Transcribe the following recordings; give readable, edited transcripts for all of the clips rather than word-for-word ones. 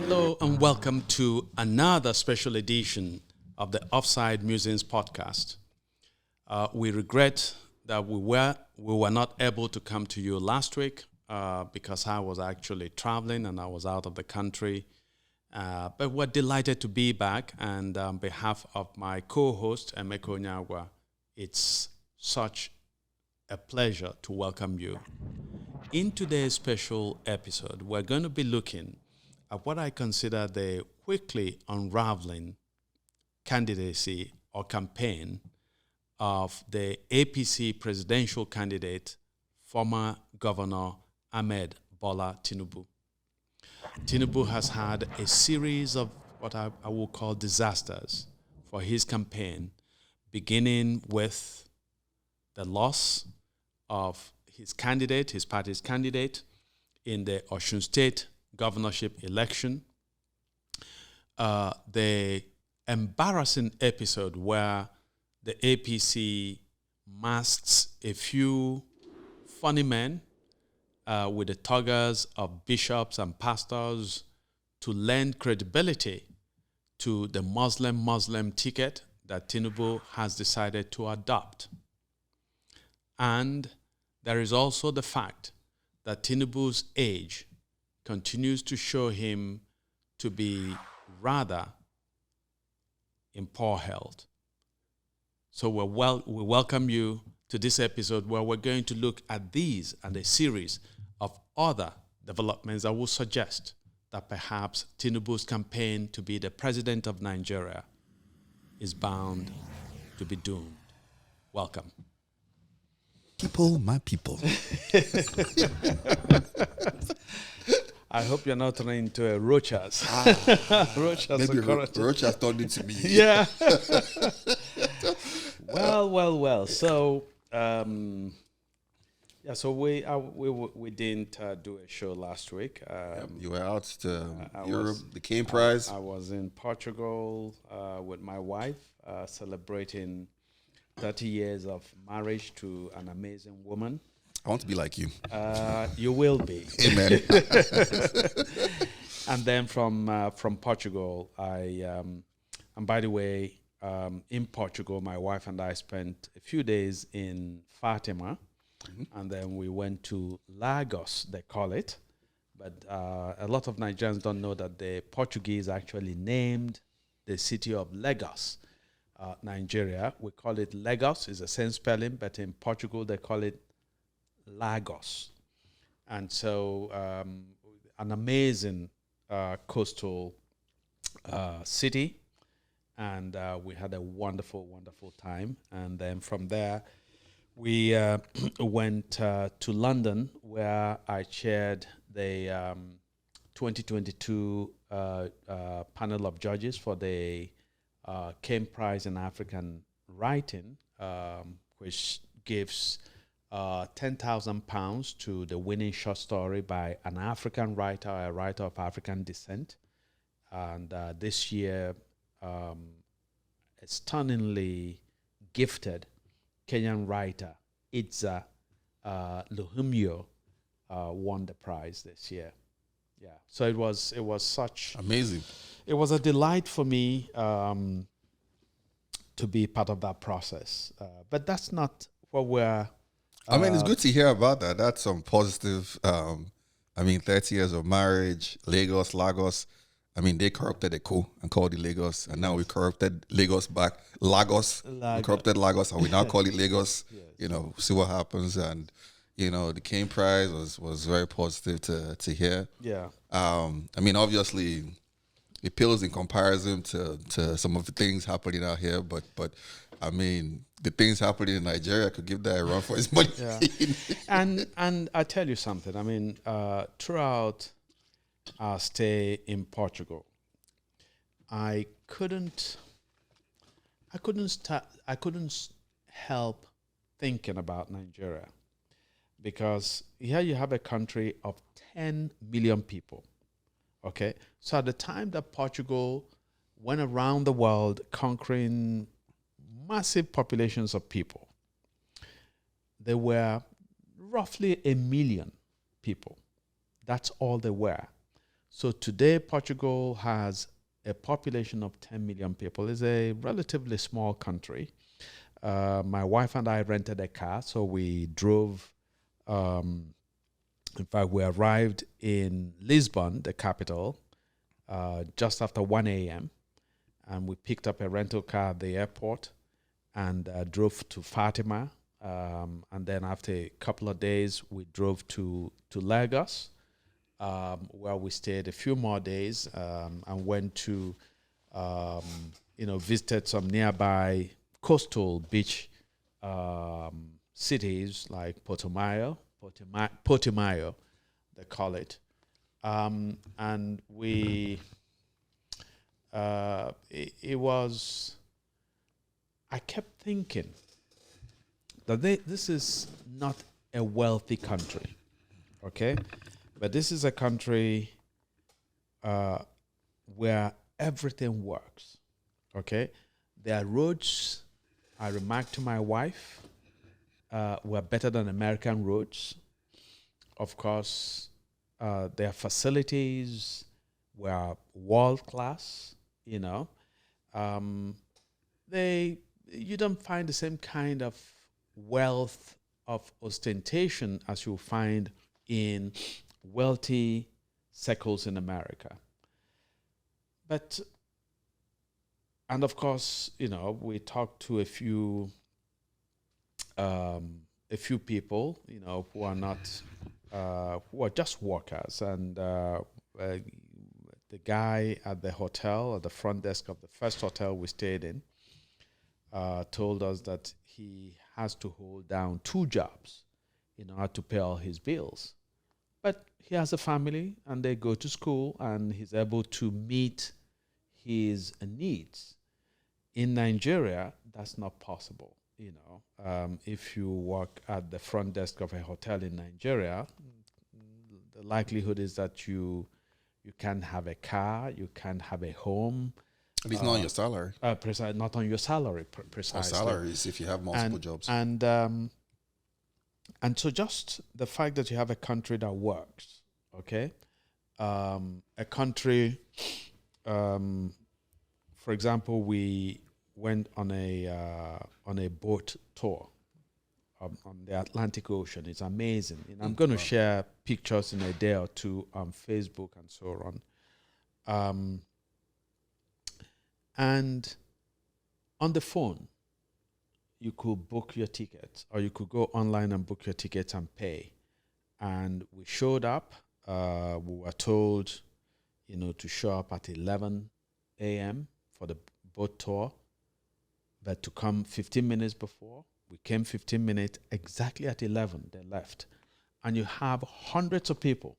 Hello and welcome to another special edition of the Offside Musings podcast. We regret that we were not able to come to you last week because I was actually traveling and I was out of the country. But we're delighted to be back, and on behalf of my co-host, Emeka Onyeagwa, it's such a pleasure to welcome you. In today's special episode, we're going to be looking at what I consider the quickly unraveling candidacy or campaign of the APC presidential candidate, former Governor Ahmed Bola Tinubu. Tinubu has had a series of what I will call disasters for his campaign, beginning with the loss of his party's candidate, in the Osun State governorship election, the embarrassing episode where the APC masks a few funny men with the togas of bishops and pastors to lend credibility to the Muslim ticket that Tinubu has decided to adopt. And there is also the fact that Tinubu's age continues to show him to be rather in poor health. So we welcome you to this episode where we're going to look at these and a series of other developments that will suggest that perhaps Tinubu's campaign to be the president of Nigeria is bound to be doomed. Welcome. People, my people. I hope you're not running into a Rochas. Rochas. Maybe Rochas turned into me. Yeah. Well. So, so we didn't do a show last week. You were out to Europe, the Cain Prize. I was in Portugal with my wife, celebrating 30 years of marriage to an amazing woman. I want to be like you. You will be. Amen. And then from Portugal, and by the way, in Portugal, my wife and I spent a few days in Fatima, and then we went to Lagos, they call it. But a lot of Nigerians don't know that the Portuguese actually named the city of Lagos, Nigeria. We call it Lagos, it's the same spelling, but in Portugal, they call it Lagos. And so an amazing coastal city, and we had a wonderful time. And then from there we went to London, where I chaired the 2022 panel of judges for the Cain Prize in African Writing, which gives £10,000 to the winning short story by an African writer, a writer of African descent. And this year, a stunningly gifted Kenyan writer, Idza Luhumyo, won the prize this year. Yeah, so it was such amazing. It was a delight for me to be part of that process. But that's not what we're. I mean, it's good to hear about that. That's some positive. 30 years of marriage, Lagos. I mean, they corrupted Eko and called it Lagos, and now we corrupted Lagos back. Lagos. We corrupted Lagos, and we now call it Lagos. Yes. You know, see what happens. And the Cain Prize was very positive to hear. Yeah. Obviously, it pales in comparison to some of the things happening out here, but the things happening in Nigeria could give that a run for its money. Yeah. And I tell you something. Throughout our stay in Portugal, I couldn't help thinking about Nigeria, because here you have a country of 10 million people. Okay, so at the time that Portugal went around the world conquering massive populations of people, there were roughly 1 million people. That's all there were. So today, Portugal has a population of 10 million people. It's a relatively small country. My wife and I rented a car, so we drove. In fact, we arrived in Lisbon, the capital, just after 1 a.m. And we picked up a rental car at the airport and drove to Fatima. And then after a couple of days, we drove to Lagos, where we stayed a few more days and went to, visited some nearby coastal beach cities like Portimao, they call it. And we, it was, I kept thinking that this is not a wealthy country, okay? But this is a country where everything works, okay? Their roads, I remarked to my wife, were better than American roads. Of course, their facilities were world class, you know. You don't find the same kind of wealth of ostentation as you find in wealthy circles in America. But, and of course, you know, we talked to a few people, you know, who are not, who are just workers. And the guy at the hotel, at the front desk of the first hotel we stayed in, told us that he has to hold down 2 jobs in order to pay all his bills. But he has a family and they go to school and he's able to meet his needs. In Nigeria, that's not possible. You know, if you work at the front desk of a hotel in Nigeria, the likelihood is that you can't have a car, you can't have a home. It's not on your salary. Not on your salary, precisely. Or salaries if you have multiple jobs. And so just the fact that you have a country that works, okay? A country, for example, we went on a boat tour on the Atlantic Ocean. It's amazing. And I'm going to share pictures in a day or two on Facebook and so on. And on the phone, you could book your tickets, or you could go online and book your tickets and pay. And we showed up. We were told, you know, to show up at 11 a.m. for the boat tour, but to come 15 minutes before. We came 15 minutes exactly at 11. They left. And you have hundreds of people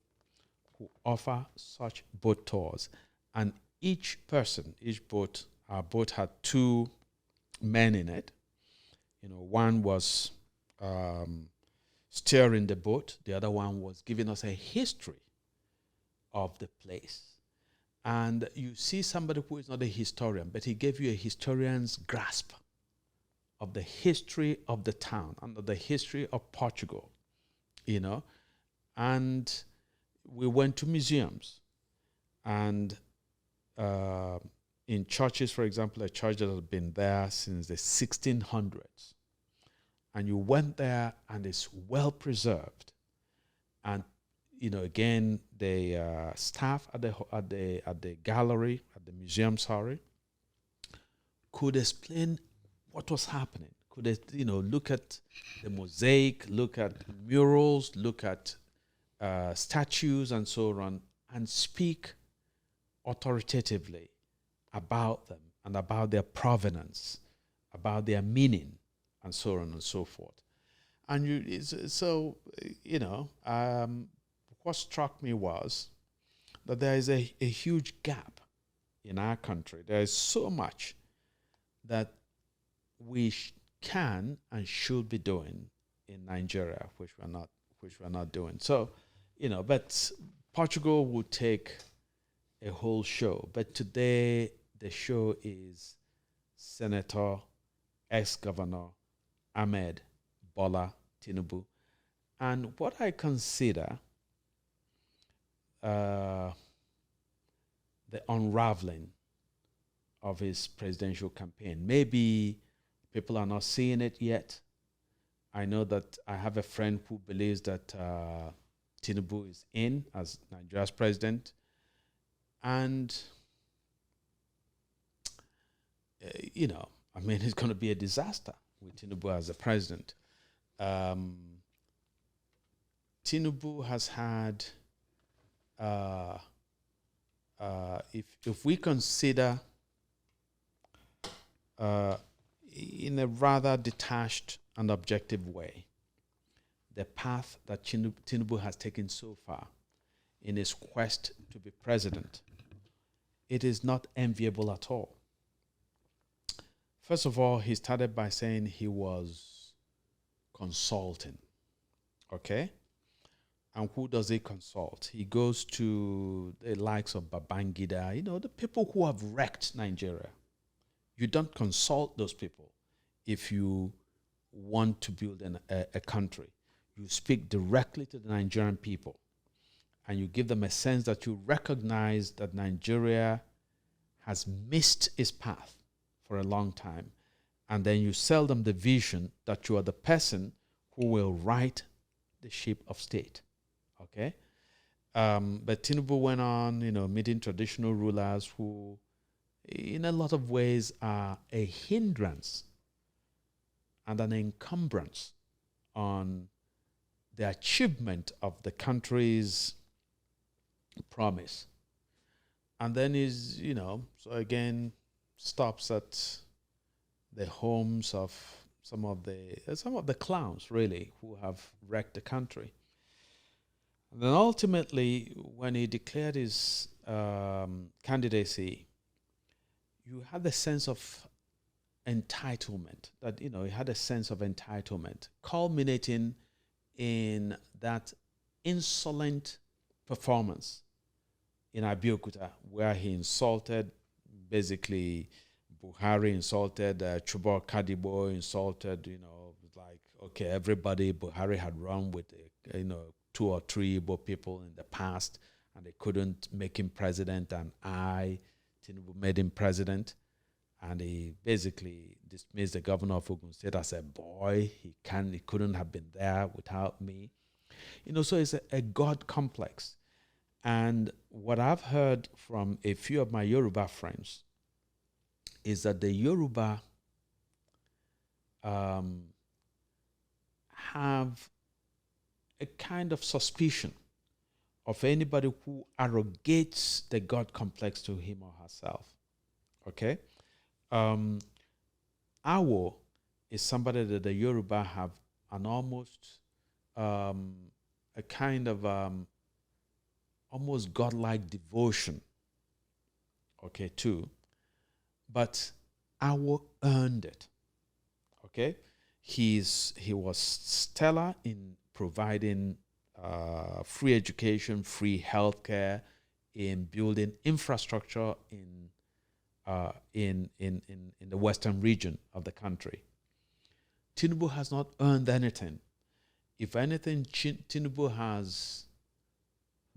who offer such boat tours. And each boat, our boat had 2 men in it. You know, one was steering the boat. The other one was giving us a history of the place. And you see somebody who is not a historian, but he gave you a historian's grasp of the history of the town and of the history of Portugal, you know. And we went to museums. And in churches, for example, a church that has been there since the 1600s. And you went there and it's well preserved. And, you know, again, the staff at the gallery, at the museum, could explain what was happening. Could they, you know, look at the mosaic, look at murals, look at statues and so on, and speak authoritatively about them and about their provenance, about their meaning, and so on and so forth. And what struck me was that there is a huge gap in our country. There is so much that we can and should be doing in Nigeria, which we're not doing. So, you know, but Portugal would take a whole show. But today the show is Senator, ex-Governor Ahmed Bola Tinubu. And what I consider the unraveling of his presidential campaign. Maybe people are not seeing it yet. I know that I have a friend who believes that Tinubu is in as Nigeria's president. And, it's going to be a disaster with Tinubu as the president. Tinubu has had, if we consider in a rather detached and objective way, the path that Tinubu has taken so far in his quest to be president, it is not enviable at all. First of all, he started by saying he was consulting. Okay? And who does he consult? He goes to the likes of Babangida, the people who have wrecked Nigeria. You don't consult those people if you want to build a country. You speak directly to the Nigerian people, and you give them a sense that you recognize that Nigeria has missed its path for a long time. And then you sell them the vision that you are the person who will right the ship of state. Okay? But Tinubu went on, meeting traditional rulers who, in a lot of ways, are a hindrance and an encumbrance on the achievement of the country's promise. And then so again, stops at the homes of some of the clowns, really, who have wrecked the country. And then ultimately, when he declared his candidacy, you had the sense of entitlement, that, he had a sense of entitlement, culminating in that insolent performance in Abeokuta, where he insulted, basically, Buhari insulted, Chubor Kadibo insulted, everybody. Buhari had run with, 2 or 3 Igbo people in the past, and they couldn't make him president, and Tinubu made him president. And he basically dismissed the governor of Ogun State as a boy. He couldn't have been there without me. So it's a God complex. And what I've heard from a few of my Yoruba friends is that the Yoruba have a kind of suspicion of anybody who arrogates the God complex to him or herself. Okay? Awo is somebody that the Yoruba have an almost a kind of almost godlike devotion, to. But Awo earned it. Okay? He was stellar in providing free education, free healthcare, in building infrastructure in the western region of the country. Tinubu has not earned anything. If anything, Tinubu has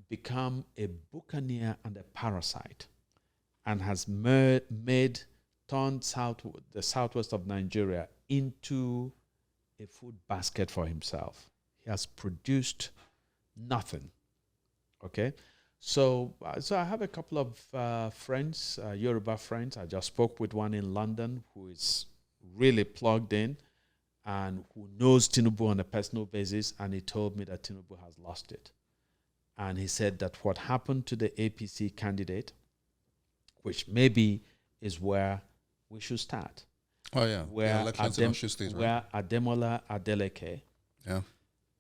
become a buccaneer and a parasite, and has turned the southwest of Nigeria into a food basket for himself. He has produced nothing. Okay? So I have a couple of friends, Yoruba friends. I just spoke with one in London who is really plugged in and who knows Tinubu on a personal basis, and he told me that Tinubu has lost it. And he said that what happened to the APC candidate, which maybe is where we should start. Oh, yeah. Where, State, where Ademola Adeleke,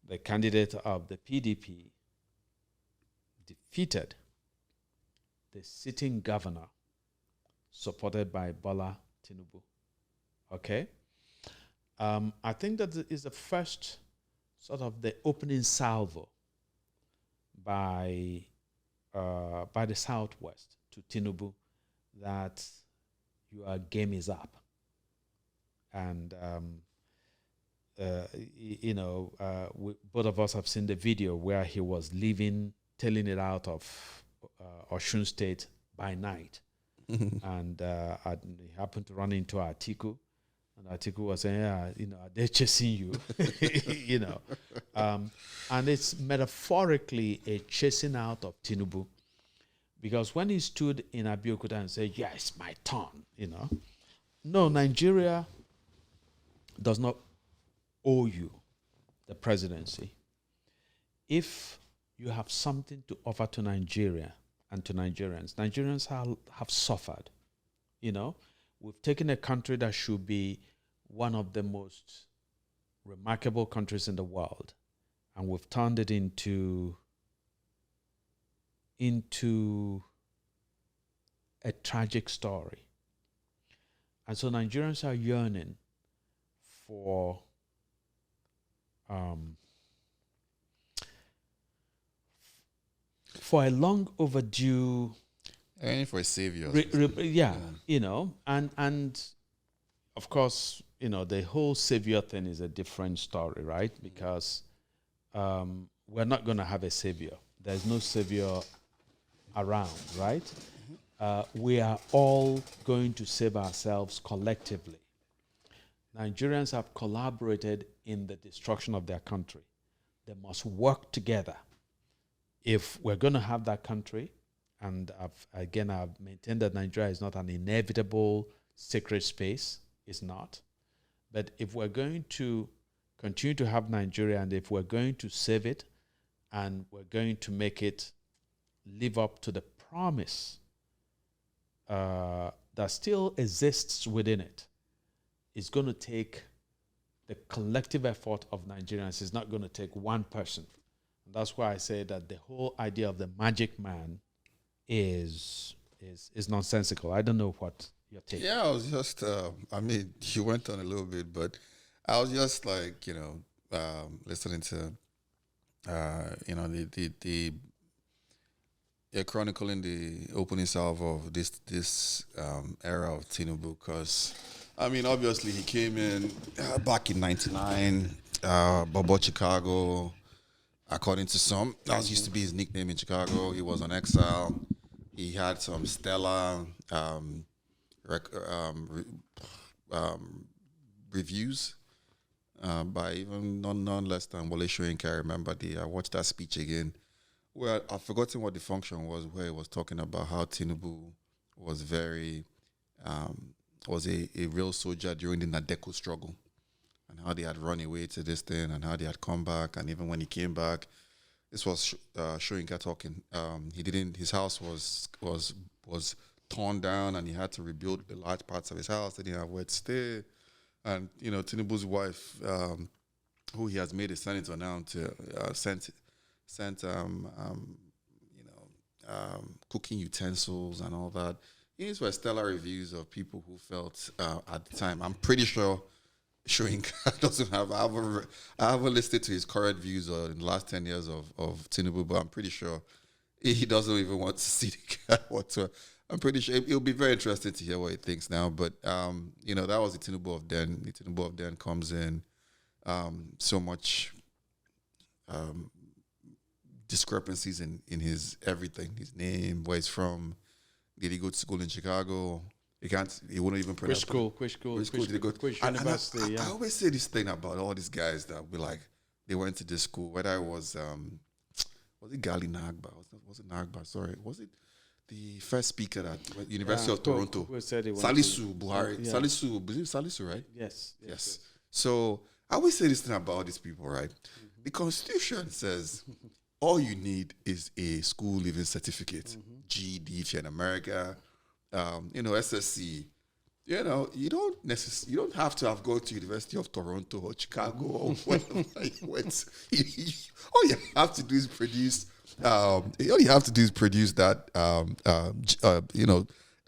the candidate of the PDP, defeated the sitting governor supported by Bola Tinubu. Okay? I think that is the first sort of the opening salvo by the Southwest to Tinubu that your game is up. And, both of us have seen the video where he was telling it out of Osun State by night. And I happened to run into Atiku. And Atiku was saying, yeah, they're chasing you, and it's metaphorically a chasing out of Tinubu. Because when he stood in Abeokuta and said, yeah, it's my turn, No, Nigeria does not owe you the presidency. If you have something to offer to Nigeria and to Nigerians have suffered. We've taken a country that should be one of the most remarkable countries in the world, and we've turned it into a tragic story. And so Nigerians are yearning for a long overdue, for a savior. And of course, the whole savior thing is a different story, right? Because we're not going to have a savior. There's no savior around, right? We are all going to save ourselves collectively. Nigerians have collaborated in the destruction of their country. They must work together. If we're going to have that country, and I've maintained that Nigeria is not an inevitable sacred space, it's not. But if we're going to continue to have Nigeria, and if we're going to save it, and we're going to make it live up to the promise that still exists within it, it's going to take the collective effort of Nigerians. It's not going to take one person. And that's why I say that the whole idea of the magic man is nonsensical. I don't know what your take. Yeah, I was just, you went on a little bit, but I was just like, listening to, chronicling the opening salve of this era of Tinubu, because, obviously he came in back in 99, Bobo Chicago, according to some. That used to be his nickname in Chicago. He was on exile. He had some stellar reviews by even none less than Wole Soyinka. I remember I watched that speech again. Well, I've forgotten what the function was, where he was talking about how Tinubu was was a real soldier during the Nadeko struggle, and how they had run away to this thing, and how they had come back, and even when he came back, this was Soyinka talking. His house was torn down, and he had to rebuild the large parts of his house. They didn't have where to stay, and Tinubu's wife, who he has made a senator now, sent cooking utensils and all that. These were stellar reviews of people who felt at the time. I'm pretty sure Soyinka doesn't have. I haven't listened to his current views in the last 10 years of Tinubu, but I'm pretty sure he doesn't even want to see the guy whatsoever. I'm pretty sure it'll be very interesting to hear what he thinks now. But that was the Tinubu of then. The Tinubu of then comes in so much discrepancies in his everything, his name, where he's from. Did he go to school in Chicago? He wouldn't even pronounce Which school did he go to? Which university? I always say this thing about all these guys that they went to this school, whether it was it Gali Nagba? Was it Nagba? Sorry. Was it the first speaker at University of Toronto? Who said he Salisu Buhari. Yeah. Salisu, right? Yes. So I always say this thing about all these people, right? Mm-hmm. The Constitution says all you need is a school leaving certificate, GED if you're in America, SSC. You don't have to have gone to University of Toronto or Chicago or wherever you went. All you have to do is produce. That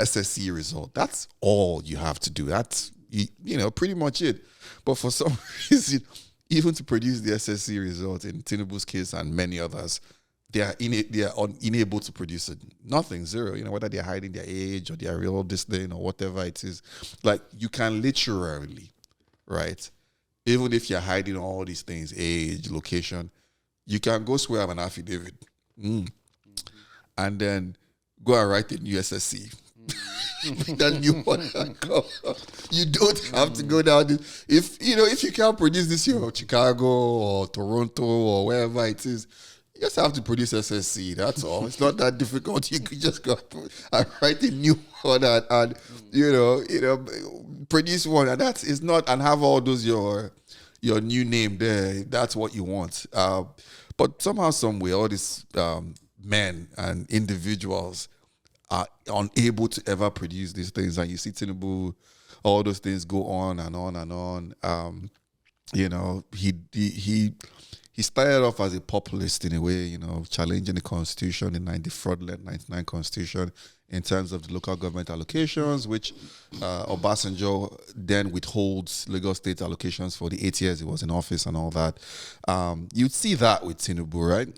SSC result. That's all you have to do. That's pretty much it. But for some reason, even to produce the SSC result in Tinubu's case and many others, they are unable to produce it. Nothing, zero. Whether they're hiding their age or their real this thing or whatever it is. Like, you can literally, right? Even if you're hiding all these things, age, location, you can go swear an affidavit. And then go and write a new SSC. That new one. You don't have to go down this. If you can't produce this year of Chicago or Toronto or wherever it is, you just have to produce SSC. That's all. It's not that difficult. You could just go and write a new one and produce one, and and have all those your new name there. If that's what you want. But somehow, some way, all these men and individuals are unable to ever produce these things, and you see Tinubu, all those things go on and on and on. He started off as a populist in a way, challenging the constitution, the fraudulent 99 constitution in terms of the local government allocations, which Obasanjo then withholds Lagos State allocations for the 8 years he was in office and all that. You'd see that with Tinubu, right?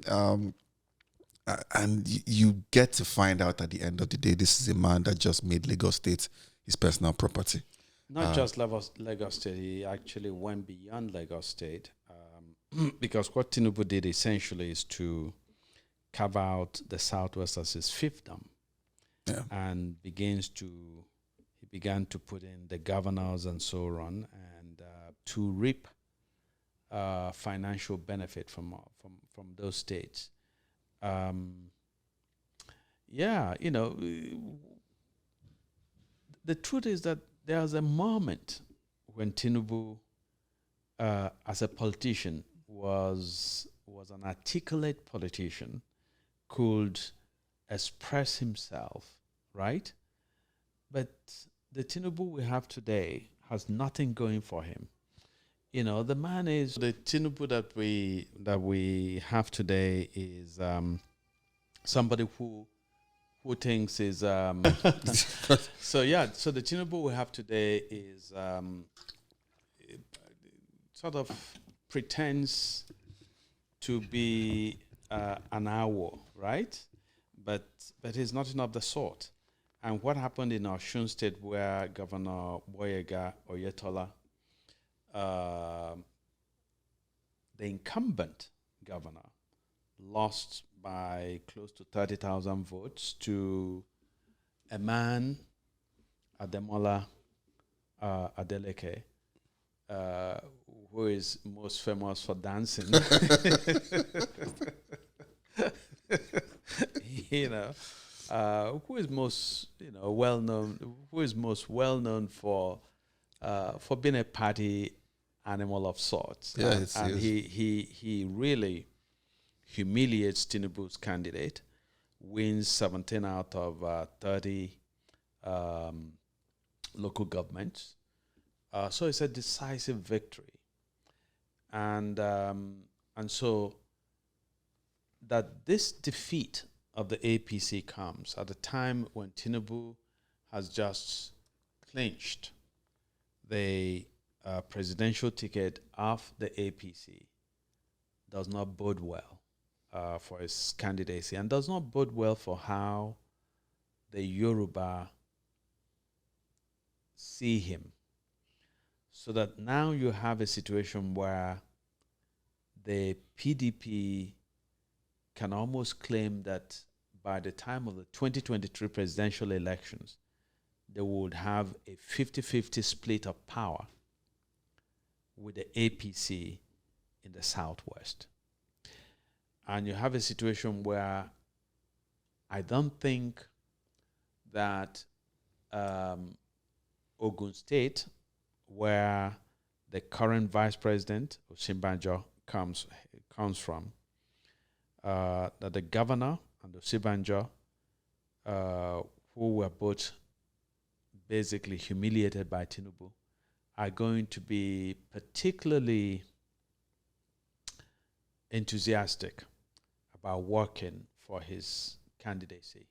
And you get to find out at the end of the day, this is a man that just made Lagos State his personal property. Not just Lagos State, he actually went beyond Lagos State. Because what Tinubu did essentially is to carve out the Southwest as his fiefdom. Yeah. And he began to put in the governors and so on, and to reap financial benefit from those states. The truth is that there's a moment when Tinubu, as a politician, was an articulate politician, could express himself, right? But the Tinubu we have today has nothing going for him. The man is the Tinubu that we have today is somebody who thinks is so the Tinubu we have today is sort of pretends to be an owl, right? But he's nothing of the sort. And what happened in Osun State, where Governor Boyega Oyetola, the incumbent governor, lost by close to 30,000 votes to a man, Ademola Adeleke, who is most famous for dancing. Who is most well known for being a party animal of sorts. Yeah, and he really humiliates Tinubu's candidate, wins 17 out of 30 local governments. So it's a decisive victory. And so that this defeat of the APC comes at a time when Tinubu has just clinched the presidential ticket of the APC does not bode well for his candidacy, and does not bode well for how the Yoruba see him. So that now you have a situation where the PDP can almost claim that by the time of the 2023 presidential elections, they would have a 50-50 split of power with the APC in the Southwest. And you have a situation where I don't think that Ogun State, where the current vice president, Osinbajo, comes from, that the governor and Osinbajo, who were both basically humiliated by Tinubu, are going to be particularly enthusiastic about working for his candidacy.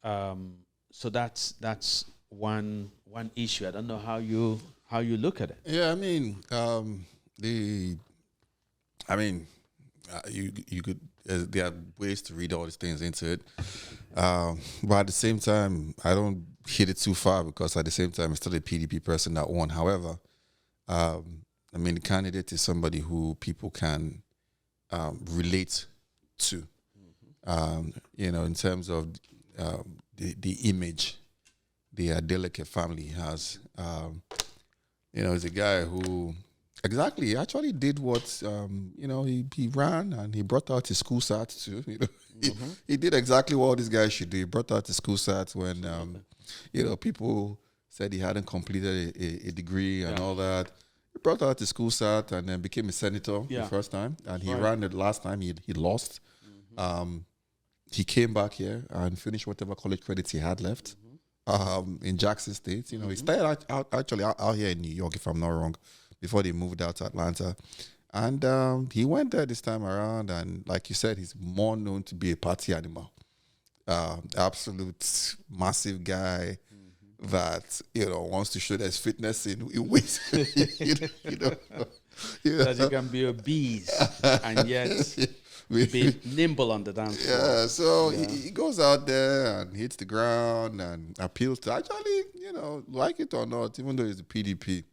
So that's one issue. I don't know how you look at it. Yeah, you could. There are ways to read all these things into it, but at the same time, I don't hit it too far, because at the same time, it's still a PDP person that won. However, the candidate is somebody who people can relate to. In terms of the image the Adeleke family has. He's a guy who he actually did what he ran and he brought out his school sat too. He did exactly what this guy should do. He brought out his school sat when people said he hadn't completed a degree and all that. He brought out his school sat and then became a senator the first time, and he ran it last time. He lost. He came back here and finished whatever college credits he had left in Jackson State. He started out here in New York, if I'm not wrong, before they moved out to Atlanta. And he went there this time around, and like you said, he's more known to be a party animal. Absolute massive guy that wants to show there's fitness in ways that you can be obese and yet be nimble on the dance floor. Yeah, so he goes out there and hits the ground and appeals to actually, like it or not, even though he's the PDP,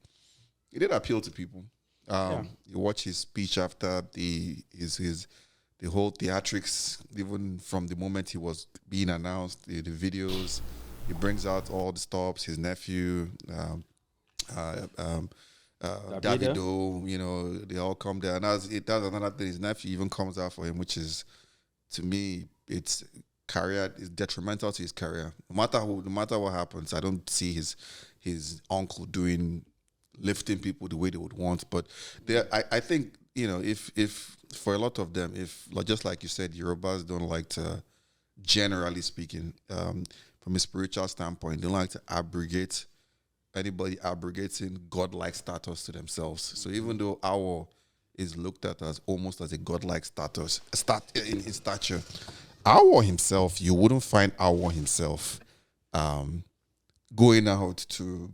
he did appeal to people. You watch his speech after the whole theatrics, even from the moment he was being announced, the videos. He brings out all the stops, his nephew, Davido, they all come there. And that's another thing. His nephew even comes out for him, which is, to me, it's detrimental to his career. No matter what happens, I don't see his uncle lifting people the way they would want. But I think, if for a lot of them, just like you said, Yorubas don't like to, generally speaking, from a spiritual standpoint, they don't like to abrogate anybody abrogating godlike status to themselves. So even though Awo is looked at as almost as a godlike status, in stature, Awo himself, you wouldn't find Awo himself going out to,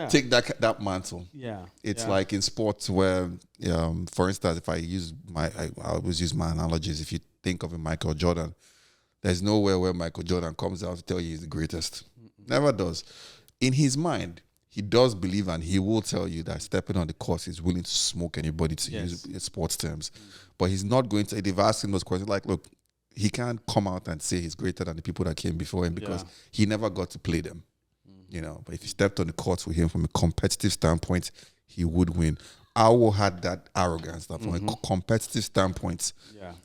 take that mantle. Yeah, it's like in sports where, for instance, if I always use my analogies. If you think of a Michael Jordan, there's nowhere where Michael Jordan comes out to tell you he's the greatest. Never does. In his mind, he does believe, and he will tell you that stepping on the court, he's willing to smoke anybody, to use sports terms. But he's not going to. They've asked him those questions. Like, look, he can't come out and say he's greater than the people that came before him because he never got to play them. But if you stepped on the court with him from a competitive standpoint, he would win. Awo had that arrogance that from a competitive standpoint,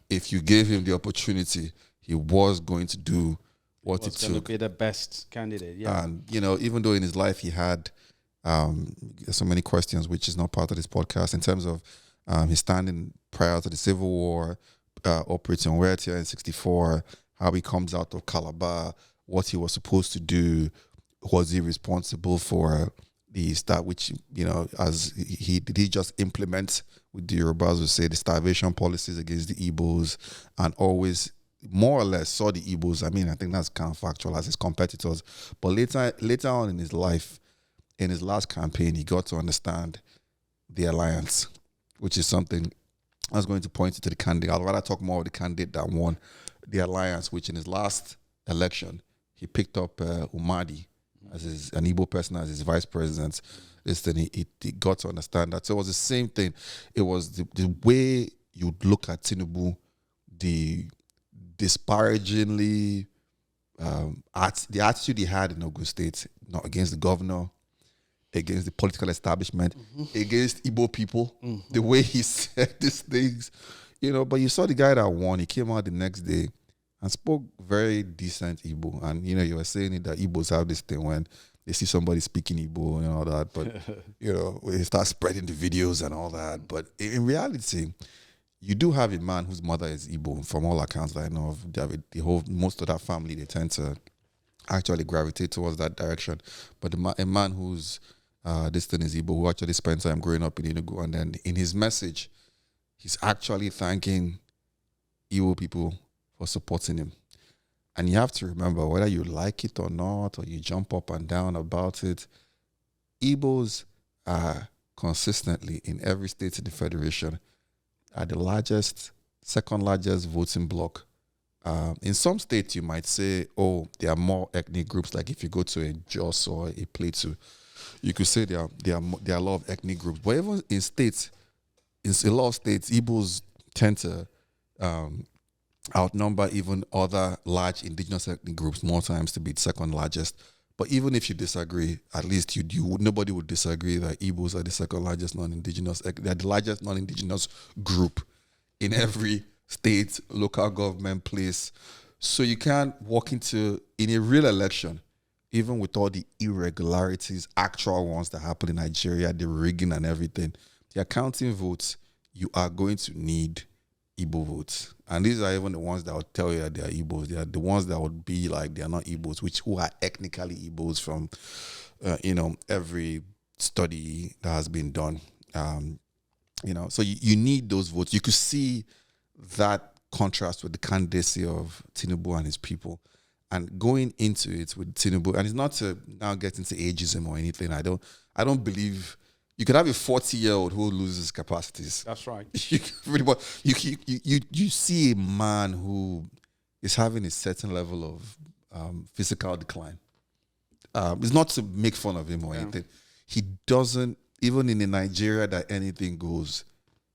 if you gave him the opportunity, he was going to do what it took. Going to be the best candidate, And, even though in his life he had so many questions, which is not part of this podcast, in terms of his standing prior to the Civil War, operating Wertia in 1964, how he comes out of Calabar, what he was supposed to do, was he responsible for the start, which, as he just implement, with the Yorubas would say, the starvation policies against the Igbos, and always more or less saw the Igbos, I think that's kind of factual, as his competitors. But later on in his life, in his last campaign, he got to understand the alliance, which is something I was going to point to the candidate. I'd rather talk more of the candidate that won the alliance, which in his last election, he picked up Umadi as an Igbo person as his vice president. He got to understand that. So it was the same thing. It was the way you'd look at Tinubu, the disparagingly, the attitude he had in Ogun State, not against the governor, against the political establishment, against Igbo people, the way he said these things, but you saw the guy that won, he came out the next day and spoke very decent Igbo. And, you were saying that Igbos have this thing when they see somebody speaking Igbo and all that, but, they start spreading the videos and all that. But in reality, you do have a man whose mother is Igbo. From all accounts that I know of, most of that family, they tend to actually gravitate towards that direction. But a man whose this thing is Igbo, who actually spent time growing up in Enugu, and then in his message, he's actually thanking Igbo people for supporting him. And you have to remember, whether you like it or not, or you jump up and down about it, Igbos are consistently, in every state in the Federation, are the second largest voting bloc. In some states, you might say, there are more ethnic groups. Like if you go to a Jos or a Plateau, you could say there are a lot of ethnic groups. But even in a lot of states, Igbos tend to outnumber even other large indigenous ethnic groups more times to be second largest. But even if you disagree, at least nobody would disagree that Igbos are the second largest non-indigenous. They're the largest non-indigenous group in every state, local government, place. So you can't walk in a real election, even with all the irregularities, actual ones that happen in Nigeria, the rigging and everything. The accounting votes, you are going to need Igbo votes. And these are even the ones that will tell you that they are Igbos. They are the ones that would be like they are not Igbos, who are ethnically Igbos from, every study that has been done. So you need those votes. You could see that contrast with the candidacy of Tinubu and his people. And going into it with Tinubu, and it's not to now get into ageism or anything. I don't believe you could have a 40-year-old who loses capacities. That's right. You see a man who is having a certain level of physical decline. It's not to make fun of him or anything. He doesn't, even in a Nigeria that anything goes,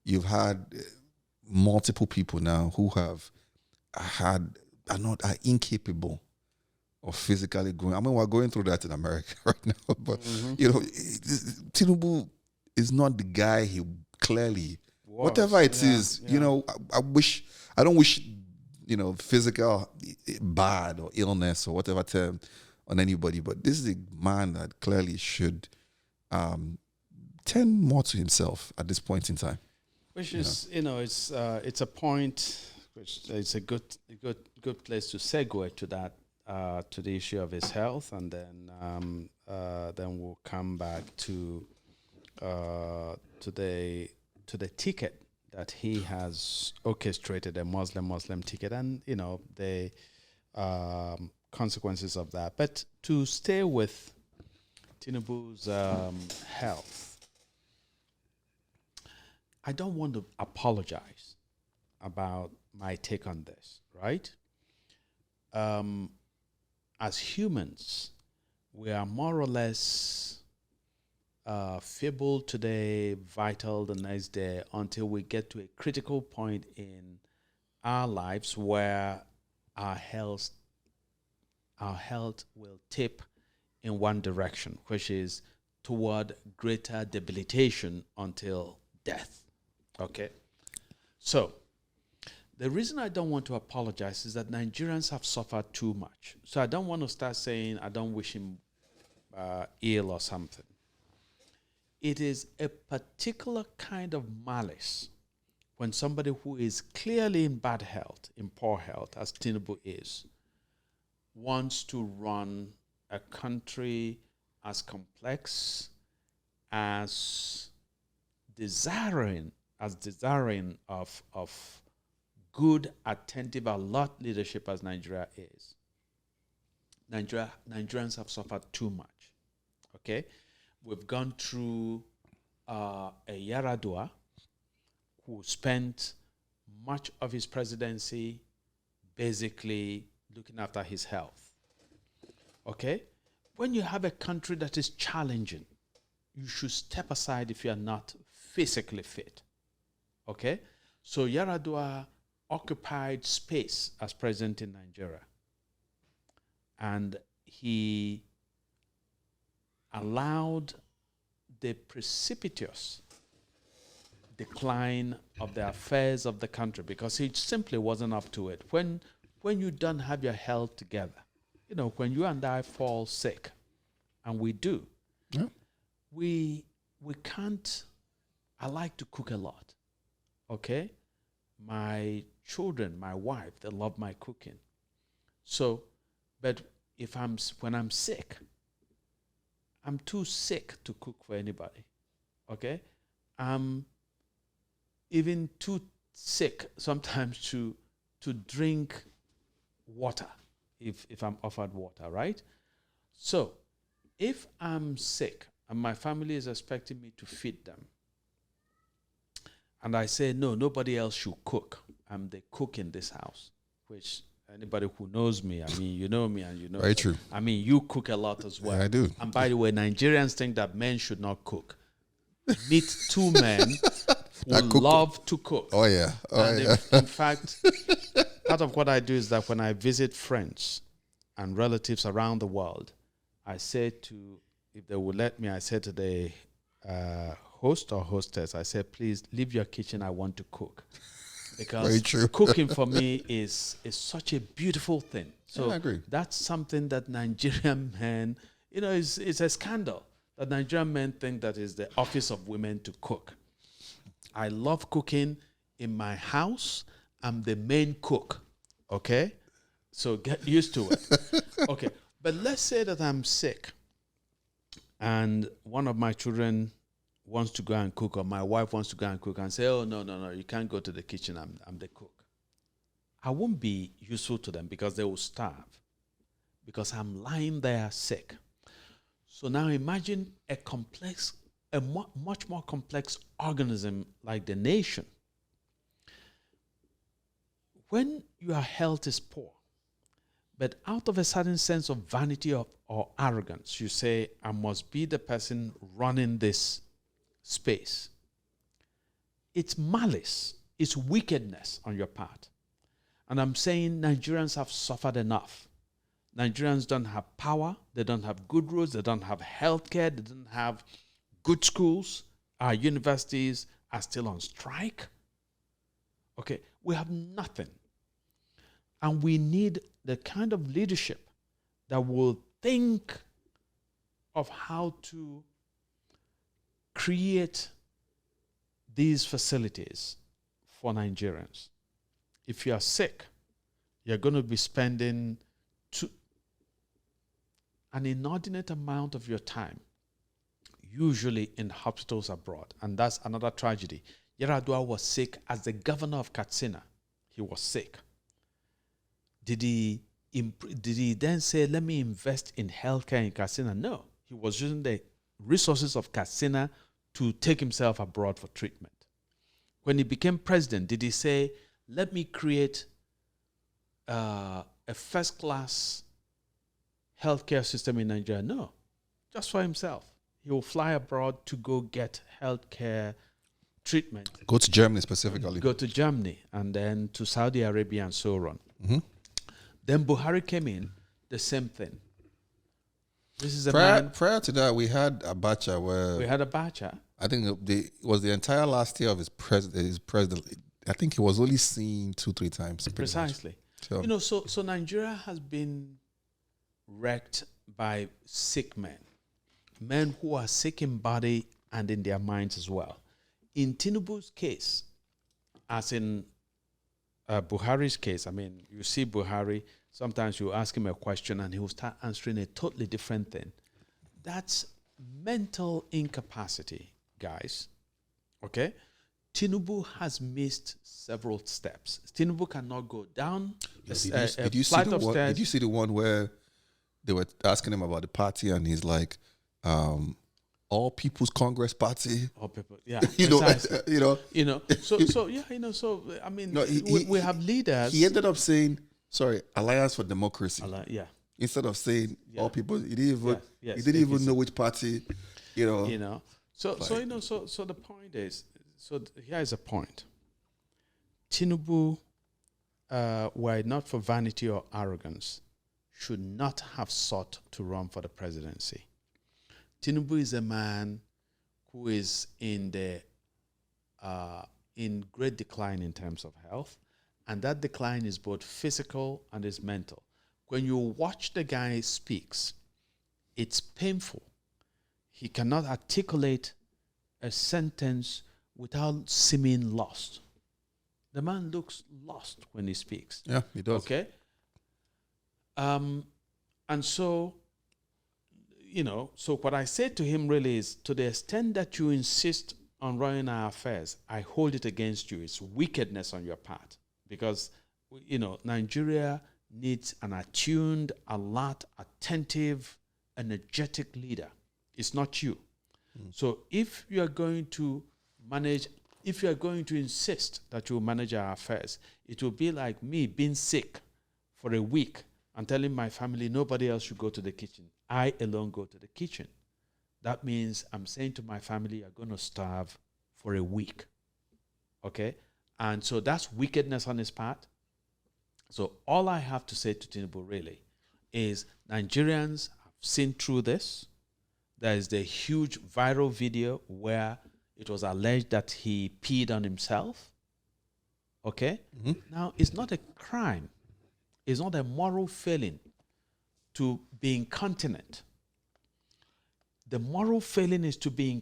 you've had multiple people now who are incapable of physically growing. I mean, we're going through that in America right now, but Tinubu is not the guy he clearly was. Whatever it is. I don't wish physical bad or illness or whatever term on anybody, but this is a man that clearly should tend more to himself at this point in time. Which is, it's a point which is a good place to segue to that, to the issue of his health, and then we'll come back to the ticket that he has orchestrated, a Muslim ticket, and the consequences of that. But to stay with Tinubu's health, I don't want to apologize about my take on this, right? As humans, we are more or less feeble today, vital the next day, until we get to a critical point in our lives where our health will tip in one direction, which is toward greater debilitation until death. Okay? So, the reason I don't want to apologize is that Nigerians have suffered too much. So I don't want to start saying I don't wish him ill or something. It is a particular kind of malice when somebody who is clearly in bad health, in poor health, as Tinubu is, wants to run a country as complex, as desiring of good, attentive, alert leadership as Nigeria is. Nigerians have suffered too much. Okay? We've gone through a Yar'Adua who spent much of his presidency basically looking after his health. Okay? When you have a country that is challenging, you should step aside if you are not physically fit. Okay? So Yar'Adua occupied space as president in Nigeria. And he allowed the precipitous decline of the affairs of the country because he simply wasn't up to it. When you don't have your health together, when you and I fall sick, and we do, we can't. I like to cook a lot. Okay? My children, my wife, they love my cooking. So, but when I'm sick, I'm too sick to cook for anybody. Okay? I'm even too sick sometimes to drink water if I'm offered water, right? So, if I'm sick and my family is expecting me to feed them, and I say, no, nobody else should cook. I'm the cook in this house, which anybody who knows me, you know me and you know. Very true. You cook a lot as well. Yeah, I do. And by the way, Nigerians think that men should not cook. Meet two men who love to cook. Oh, yeah. In fact, part of what I do is that when I visit friends and relatives around the world, I say to, if they will let me, I say to the host or hostess, I say, please leave your kitchen. I want to cook. Because cooking for me is such a beautiful thing. So I agree. That's something that Nigerian men, it's a scandal that Nigerian men think that is the office of women to cook. I love cooking in my house. I'm the main cook, okay? So get used to it. Okay, but let's say that I'm sick and one of my children wants to go and cook, or my wife wants to go and cook, and say, oh, no, you can't go to the kitchen, I'm the cook. I won't be useful to them because they will starve, because I'm lying there sick. So now imagine a much more complex organism like the nation. When your health is poor, but out of a certain sense of vanity or arrogance, you say, I must be the person running this space. It's malice, it's wickedness on your part. And I'm saying Nigerians have suffered enough. Nigerians don't have power, they don't have good roads, they don't have healthcare, they don't have good schools. Our universities are still on strike. Okay, we have nothing. And we need the kind of leadership that will think of how to create these facilities for Nigerians. If you are sick, you're going to be spending an inordinate amount of your time, usually in hospitals abroad. And that's another tragedy. Yar'Adua was sick as the governor of Katsina. He was sick. Did he then say, let me invest in healthcare in Katsina? No. He was using the resources of Katsina to take himself abroad for treatment. When he became president, did he say, let me create a first-class healthcare system in Nigeria? No. Just for himself. He will fly abroad to go get healthcare treatment. Go to Germany specifically. Go to Germany and then to Saudi Arabia and so on. Mm-hmm. Then Buhari came in, the same thing. This is prior to that, we had Abacha where... We had Abacha. I think it was the entire last year of his president. I think he was only seen 2-3 times. Precisely. So. So Nigeria has been wrecked by sick men who are sick in body and in their minds as well. In Tinubu's case, as in Buhari's case, I mean, you see Buhari, sometimes you ask him a question and he will start answering a totally different thing. That's mental incapacity, guys. Okay? Tinubu has missed several steps. Tinubu cannot go down Did you see the one where they were asking him about the party and he's like, All People's Congress Party. All people, yeah. So I mean, we have leaders. He ended up saying, Alliance for Democracy. Yeah. Instead of saying all people, he didn't even know which party, So the point is, here is a point. Tinubu, were it not for vanity or arrogance, should not have sought to run for the presidency. Tinubu is a man who is in great decline in terms of health, and that decline is both physical and is mental. When you watch the guy speaks, it's painful. He cannot articulate a sentence without seeming lost. The man looks lost when he speaks. Yeah, he does. Okay? And so, so what I say to him really is, to the extent that you insist on running our affairs, I hold it against you. It's wickedness on your part. Because, Nigeria needs an attuned, alert, attentive, energetic leader. It's not you. So if you are going to insist that you manage our affairs, it will be like me being sick for a week and telling my family nobody else should go to the kitchen. I alone go to the kitchen. That means I'm saying to my family, you're going to starve for a week. Okay? And so that's wickedness on his part. So all I have to say to Tinubu really is Nigerians have seen through this. There is the huge viral video where it was alleged that he peed on himself. Okay? Now, it's not a crime. It's not a moral failing to be incontinent. The moral failing is to be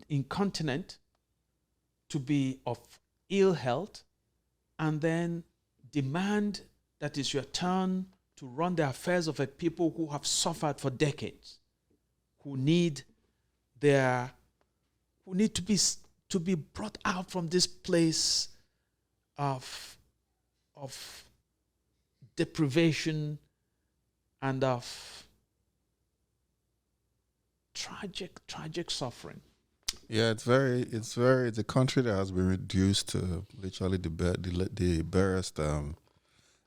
incontinent, to be of ill health, and then demand that it's your turn to run the affairs of a people who have suffered for decades, who need to be brought out from this place of deprivation and of tragic suffering. Yeah, it's a country that has been reduced to literally the barest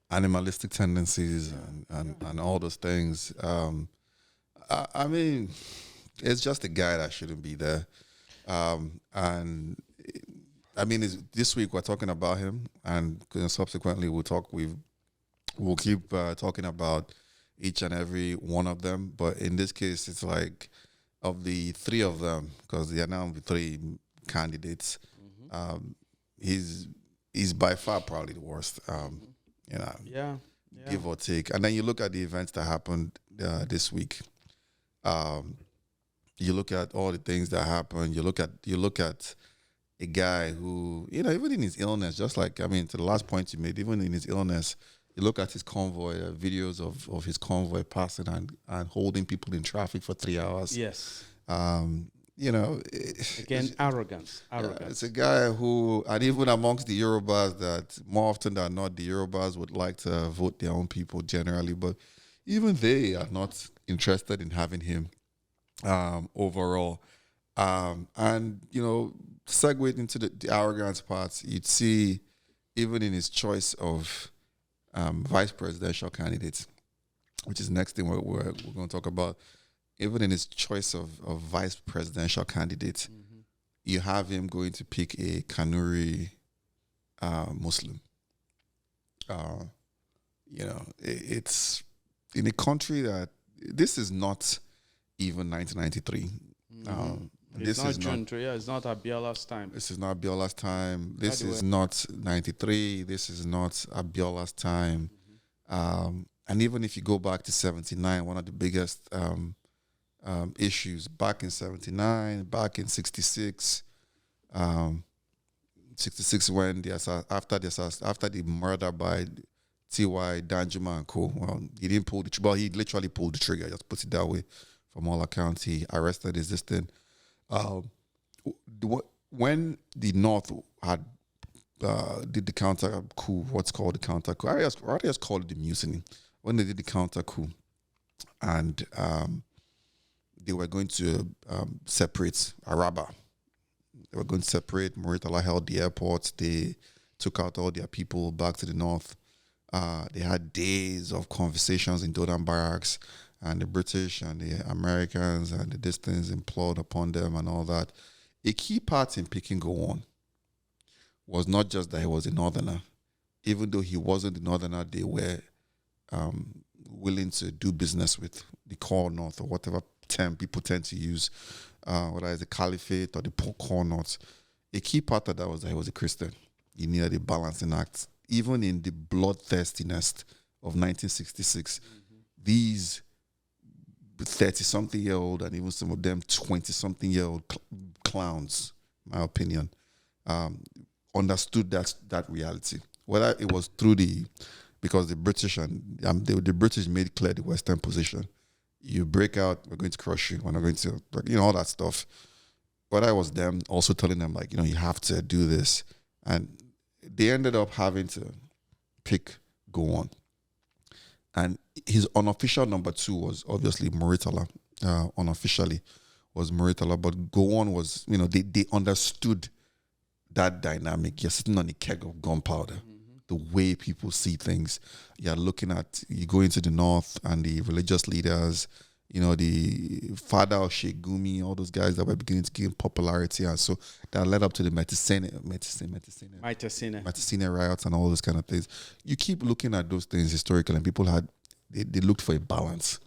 animalistic tendencies and all those things. I mean, it's just a guy that shouldn't be there. And I mean, this week we're talking about him, and subsequently we'll keep talking about each and every one of them. But in this case, it's like, of the three of them, because there are now three candidates, he's by far probably the worst. Give or take. And then you look at the events that happened this week. You look at all the things that happened. You look at a guy who, even in his illness, just like, to the last point you made, even in his illness, you look at his convoy, videos of his convoy passing and holding people in traffic for 3 hours. Yes. Again, arrogance. It's a guy who, and even amongst the Yorubas, that more often than not, the Yorubas would like to vote their own people generally, but even they are not interested in having him overall. And, segued into the arrogance parts, you'd see even in his choice of vice presidential candidates, which is the next thing we're going to talk about. Even in his choice of vice presidential candidates, you have him going to pick a Kanuri Muslim. It's in a country that this is not even 1993. It's not Abiola's time. This is not Abiola's time. This is not 93. This is not Abiola's time. And even if you go back to 79, one of the biggest issues back in 79, back in 66, 66 when after the murder by T.Y. Danjuma and co. Well, he didn't pull the trigger. Well, he literally pulled the trigger. Just put it that way. From all accounts, he arrested his thing. When the North had did the counter coup, what's called the counter coup, I just call it the mutiny. When they did the counter coup, and they were going to separate Araba. They were going to separate. Muritala held the airport. They took out all their people back to the north. They had days of conversations in Dodan barracks, and the British and the Americans and the distance implode upon them and all that. A key part in picking Gowon was not just that he was a northerner. Even though he wasn't a northerner, they were willing to do business with the core north, or whatever term people tend to use, whether it's the caliphate or the core north. A key part of that was that he was a Christian. He needed a balancing act. Even in the bloodthirstiness of 1966, these 30-something-year-old and even some of them 20-something-year-old clowns, my opinion, understood that reality. Whether it was through because the British the British made clear the Western position. You break out, we're going to crush you. We're not going to, all that stuff. Whether it was them also telling them, you have to do this. And they ended up having to pick Gowon. And his unofficial number 2 was obviously Muritala. Unofficially was Muritala. But Gowon was, they understood that dynamic. You're sitting on a keg of gunpowder. The way people see things. You go into the north and the religious leaders, the father of Sheikh Gumi, all those guys that were beginning to gain popularity, and so that led up to the Matisene riots and all those kind of things. You keep looking at those things historically, and people they looked for a balance,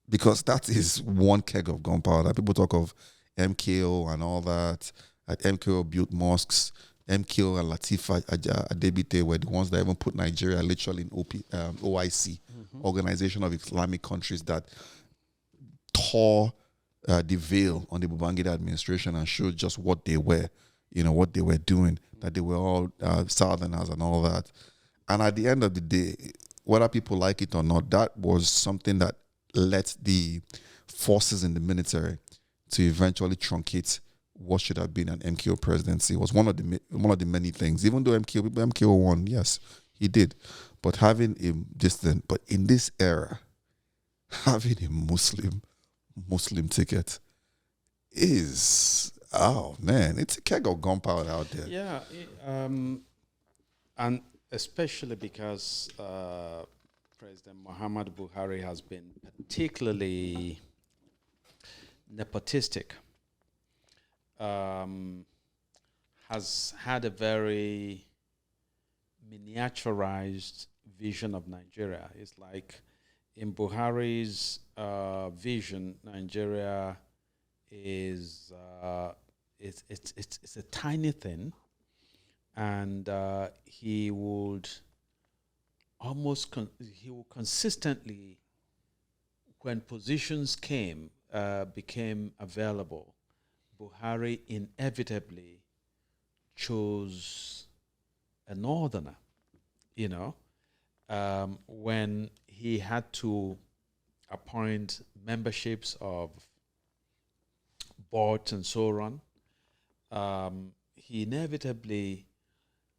because that is one keg of gunpowder. People talk of MKO and all that. MKO built mosques. MKO and Latifa Adebite were the ones that even put Nigeria literally in OIC, Organization of Islamic Countries, that tore the veil on the Babangida administration and showed just what they were, what they were doing, that they were all Southerners and all that. And at the end of the day, whether people like it or not, that was something that led the forces in the military to eventually truncate what should have been an MKO presidency. It was one of the many things. Even though MKO won, yes, he did. But having but in this era, having a Muslim ticket is, oh man, it's a keg of gunpowder out there. Yeah, and especially because President Muhammad Buhari has been particularly nepotistic. Has had a very miniaturized vision of Nigeria. It's like in Buhari's vision, Nigeria is it's a tiny thing, and he would consistently, when positions became available, Buhari inevitably chose a northerner, when he had to appoint memberships of boards and so on. He inevitably,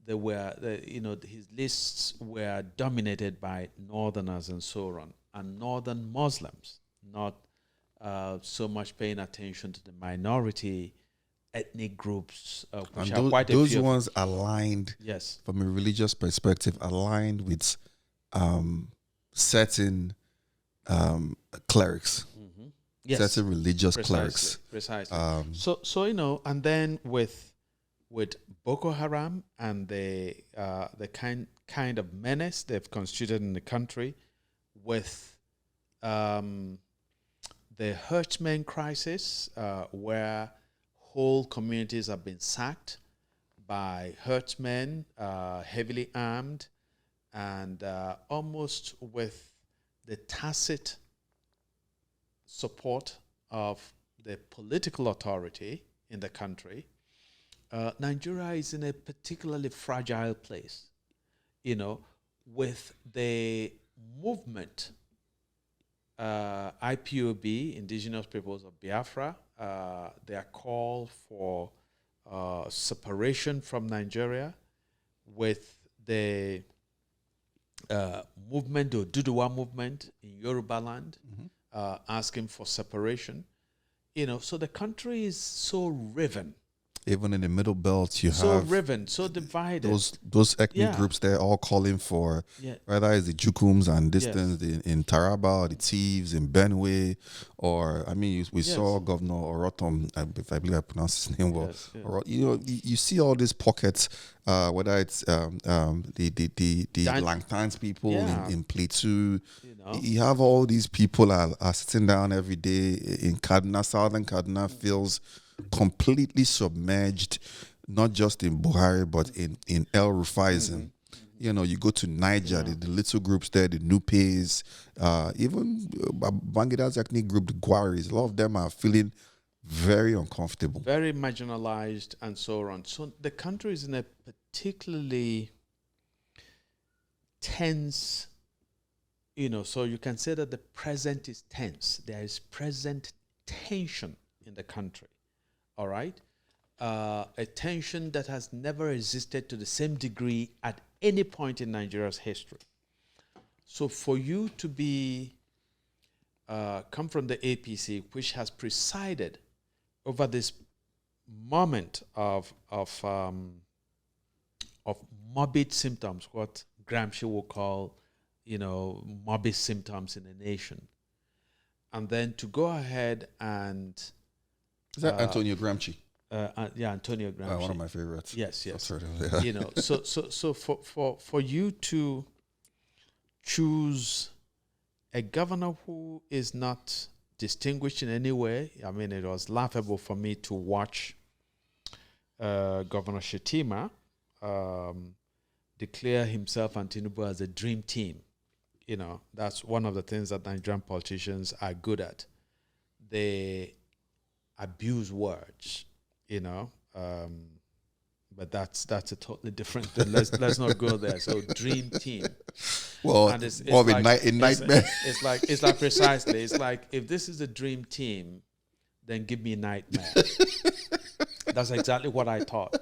his lists were dominated by northerners and so on, and northern Muslims, not so much paying attention to the minority ethnic groups, which and are quite those a few. ones aligned, Yes, from a religious perspective, aligned with certain clerics, yes, certain religious clerics. precisely. So and then with Boko Haram and the kind of menace they've constituted in the country, with the herdsmen crisis, where whole communities have been sacked by herdsmen, heavily armed, and almost with the tacit support of the political authority in the country. Nigeria is in a particularly fragile place, with the movement, IPOB, Indigenous Peoples of Biafra, their call for separation from Nigeria, with the movement, the Oduduwa movement in Yoruba land, asking for separation. So the country is so riven. Even in the middle belt, you so have riven, so divided. Those ethnic groups, they're all calling for, whether it's the Jukums and distance in Taraba, or the Thieves in Benue, or we saw Governor Orotom, if I believe I pronounced his name well. You see all these pockets, whether it's the Langtans people in Plateau. You have all these people are sitting down every day in Kaduna. Southern Kaduna feels completely submerged, not just in Buhari, but in El Rufaiism. You go to Niger, the little groups there, the Nupes, even Bangida's ethnic group, the Gwaris, a lot of them are feeling very uncomfortable. Very marginalized and so on. So the country is in a particularly tense, so you can say that the present is tense. There is present tension in the country. All right? A tension that has never existed to the same degree at any point in Nigeria's history. So for you to come from the APC, which has presided over this moment of morbid symptoms, what Gramsci will call, morbid symptoms in a nation, and then to go ahead and Is that Antonio Gramsci? Antonio Gramsci, One of my favorites. Yes. Yeah. You know, so for you to choose a governor who is not distinguished in any way. I mean, it was laughable for me to watch Governor Shettima declare himself and Tinubu as a dream team. You know, that's one of the things that Nigerian politicians are good at. They abuse words, you know, but that's a totally different thing. Let's not go there. So dream team. Well, and it's like, nightmare. It's like precisely. It's like, if this is a dream team, then give me nightmare. That's exactly what I thought.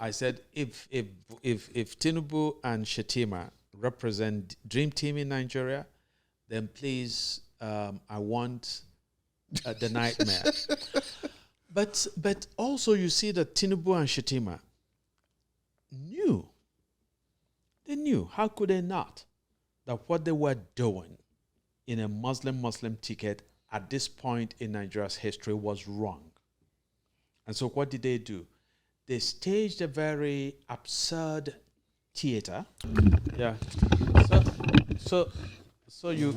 I said, if Tinubu and Shettima represent dream team in Nigeria, then please, I want the nightmare. But also you see that Tinubu and Shettima knew. They knew. How could they not? That what they were doing in a Muslim ticket at this point in Nigeria's history was wrong. And so what did they do? They staged a very absurd theater. Yeah. So you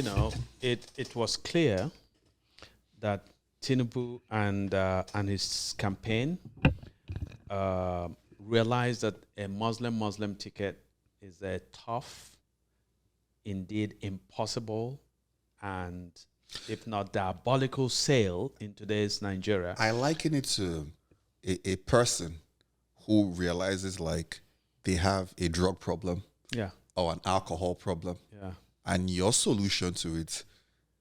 know, it was clear that Tinubu and his campaign realized that a Muslim ticket is a tough, indeed impossible, and if not diabolical sale in today's Nigeria. I liken it to a person who realizes like they have a drug problem, or an alcohol problem, and your solution to it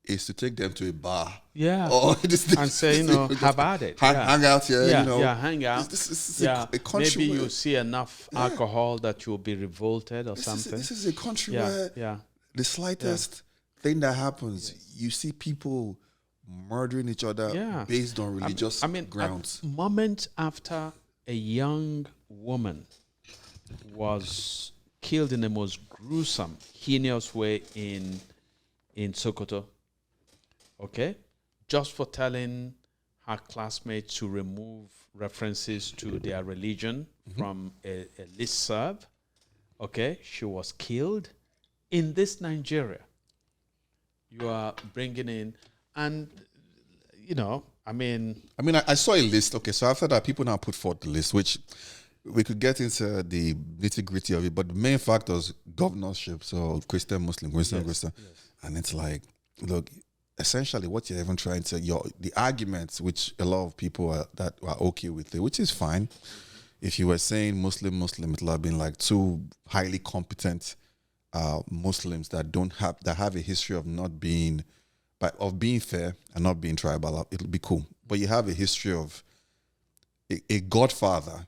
is to take them to a bar, and say, you know, have at it, hang out here, you know, hang out. This is a country maybe where, you see enough alcohol that you'll be revolted or something. This is a country where the slightest thing that happens, you see people murdering each other based on religious grounds. Moment after a young woman was killed in the most gruesome, heinous way in Sokoto, okay, just for telling her classmates to remove references to their religion from a listserv, okay, she was killed in this Nigeria. You are bringing in, and you know, I mean, I saw a list. Okay, so after that, people now put forth the list, which we could get into the nitty gritty of it. But the main factor is governorship. So Christian, Muslim, Christian. And it's like, look, essentially what you're even trying to, the arguments, which a lot of people that are okay with it, which is fine. If you were saying Muslim, it would have been like two highly competent Muslims that have a history of not being, of being fair and not being tribal. It'll be cool. But you have a history of a godfather,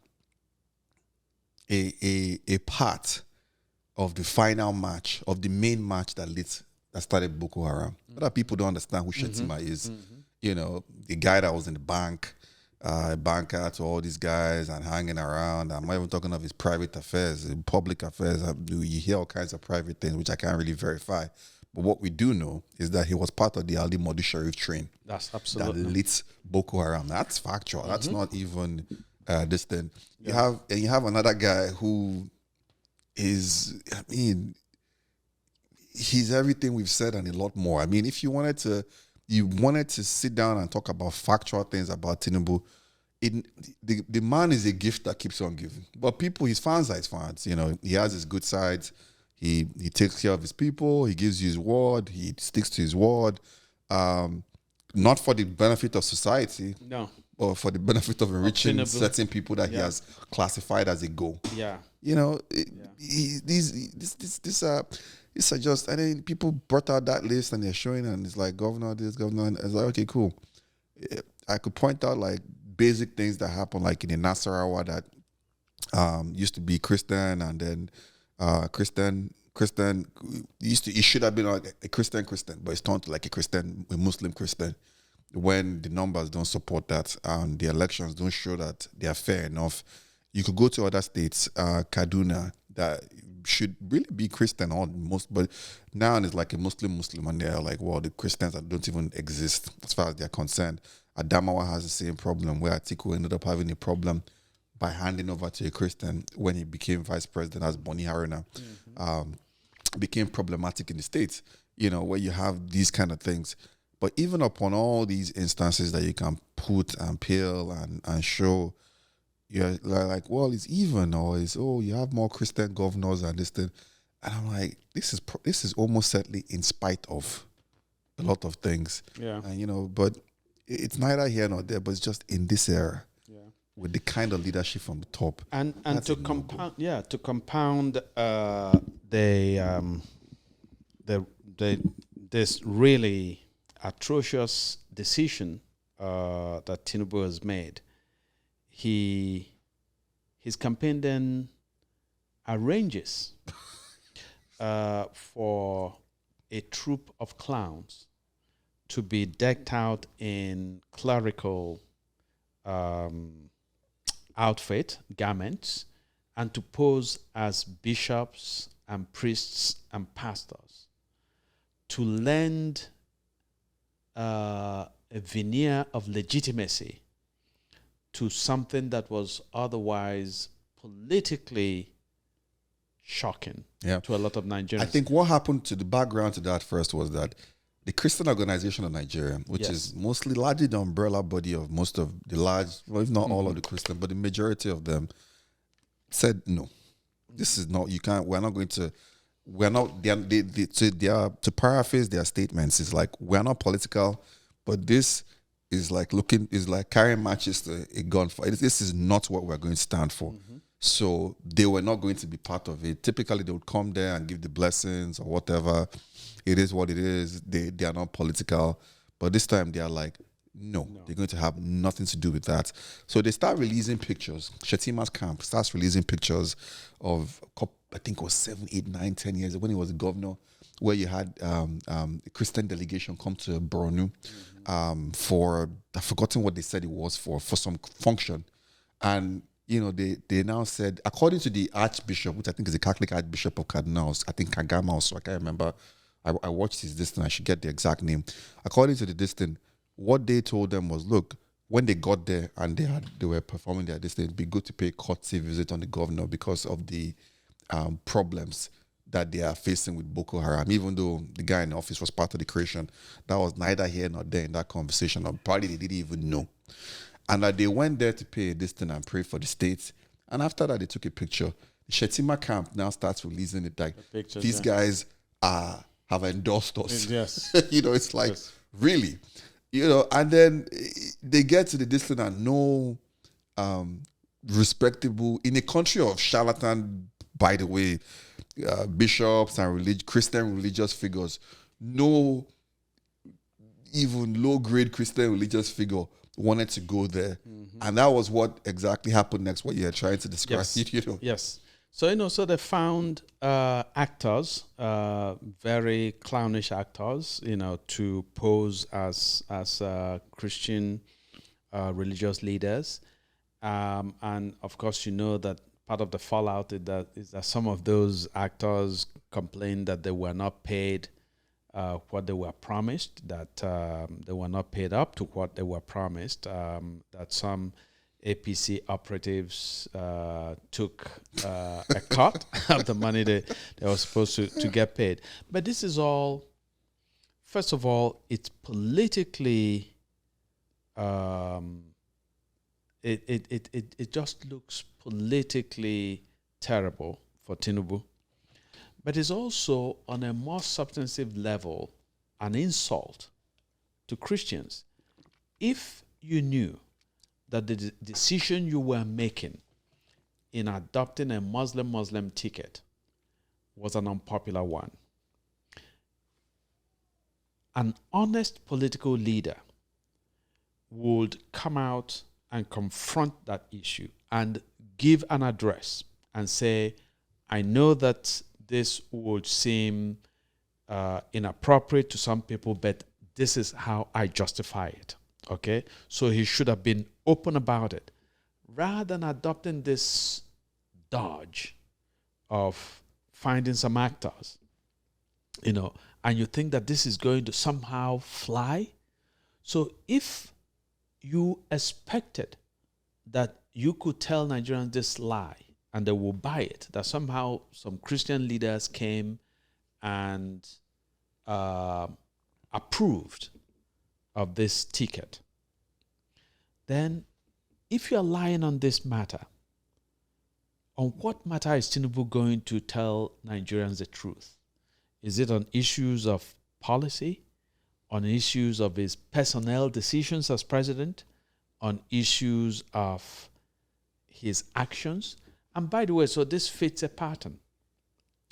a part of the final match, of the main match that started Boko Haram. Other people don't understand who Shettima is. You know, the guy that was in the bank, banker to all these guys and hanging around. I'm not even talking of his private affairs, public affairs. You hear all kinds of private things, which I can't really verify. But what we do know is that he was part of the Ali Modu Sharif train. That's absolutely. That lit Boko Haram. That's factual. That's not even this thing. You have another guy who is, he's everything we've said and a lot more. I mean, if you wanted to sit down and talk about factual things about Tinubu, the man is a gift that keeps on giving. But his fans are his fans. You know, he has his good sides. He takes care of his people. He gives you his word. He sticks to his word. Not for the benefit of society. No. Or for the benefit of enriching certain people that he has classified as a goal. Yeah. You know, these are just, and then people brought out that list and they're showing, and it's like, governor this, governor, and it's like, okay, cool. I could point out like basic things that happen, like in the Nasarawa that used to be Christian, and then Christian it should have been like a Christian, but it's turned to like a Muslim Christian. When the numbers don't support that and the elections don't show that they are fair enough, you could go to other states, Kaduna, that should really be Christian or most, but now it's like a Muslim, and they're like, well, the Christians that don't even exist as far as they're concerned. Adamawa has the same problem where Atiku ended up having a problem by handing over to a Christian when he became vice president as Bonnie Haruna. Became problematic in the States, where you have these kind of things. But even upon all these instances that you can put and peel and show, you're like, well, it's even, or it's, you have more Christian governors and this thing. And I'm like, this is almost certainly in spite of a lot of things. Yeah. And, but it's neither here nor there, but it's just in this era. Yeah. With the kind of leadership from the top. And to compound this really atrocious decision that Tinubu has made, his campaign then arranges for a troupe of clowns to be decked out in clerical garments, and to pose as bishops and priests and pastors to lend a veneer of legitimacy to something that was otherwise politically shocking to a lot of Nigerians. I think what happened to the background to that first was that the Christian Organization of Nigeria, which is largely the umbrella body of most of the large, well, if not all of the Christian, but the majority of them said, no, this is not, to paraphrase their statements, it's like, we're not political, but this is like carrying matches to a gunfight. This is not what we're going to stand for. So they were not going to be part of it. Typically, they would come there and give the blessings or whatever. It is what it is. They are not political. But this time, they are like, no, they're going to have nothing to do with that. So they start releasing pictures. Shettima's camp starts releasing pictures of, I think it was 7, 8, 9, 10 years when he was a governor, where you had a Christian delegation come to Borno for, I've forgotten what they said it was for some function. And, they now said, according to the Archbishop, which I think is the Catholic Archbishop of Cardinals, I think Kagama also, I can't remember. I watched his distant, I should get the exact name. According to the distant, what they told them was, look, when they got there and they were performing their distant, it'd be good to pay a courtesy visit on the governor because of the problems that they are facing with Boko Haram. Even though the guy in the office was part of the creation, that was neither here nor there in that conversation, or probably they didn't even know. And that they went there to pay a distant and pray for the states. And after that, they took a picture. The Shettima camp now starts releasing it like, these guys have endorsed us. Yes. It's like, really? And then they get to the distant and no respectable, in a country of charlatan, by the way, bishops and Christian religious figures, no even low-grade Christian religious figure wanted to go there. And that was what exactly happened next, what you're trying to describe. Yes. So, so they found actors, very clownish actors, to pose as Christian religious leaders. And of course, that part of the fallout is that some of those actors complained that they were not paid what they were promised, that they were not paid up to what they were promised, that some APC operatives took a cut of the money they were supposed to get paid. But this is all, first of all, it's politically, it just looks politically terrible for Tinubu. But it's also, on a more substantive level, an insult to Christians. If you knew that the decision you were making in adopting a Muslim ticket was an unpopular one, an honest political leader would come out and confront that issue and give an address and say, I know that this would seem inappropriate to some people, but this is how I justify it. Okay? So he should have been open about it, rather than adopting this dodge of finding some actors, and you think that this is going to somehow fly. So if you expected that you could tell Nigerians this lie and they will buy it, that somehow some Christian leaders came and approved of this ticket, then if you're lying on this matter, on what matter is Tinubu going to tell Nigerians the truth? Is it on issues of policy, on issues of his personnel decisions as president, on issues of his actions? And by the way, so this fits a pattern.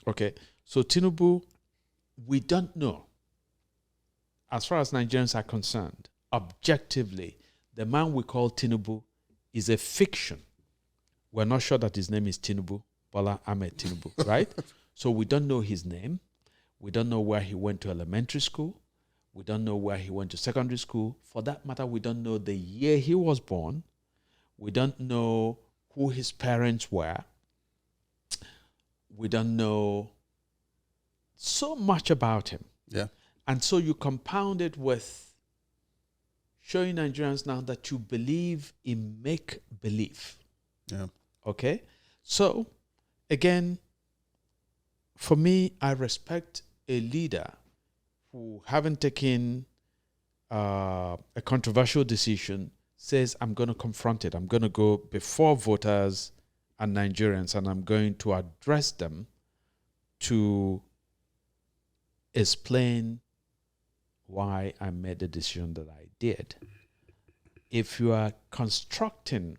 Okay, so Tinubu, we don't know, as far as Nigerians are concerned, objectively, the man we call Tinubu is a fiction. We're not sure that his name is Tinubu, Bola Tinubu, right? So we don't know his name. We don't know where he went to elementary school. We don't know where he went to secondary school. For that matter, we don't know the year he was born. We don't know who his parents were. We don't know so much about him. Yeah. And so you compound it with showing Nigerians now that you believe in make-believe. Yeah. Okay? So, again, for me, I respect a leader who, having taken a controversial decision, says, I'm going to confront it. I'm going to go before voters and Nigerians, and I'm going to address them to explain why I made the decision that I did. If you are constructing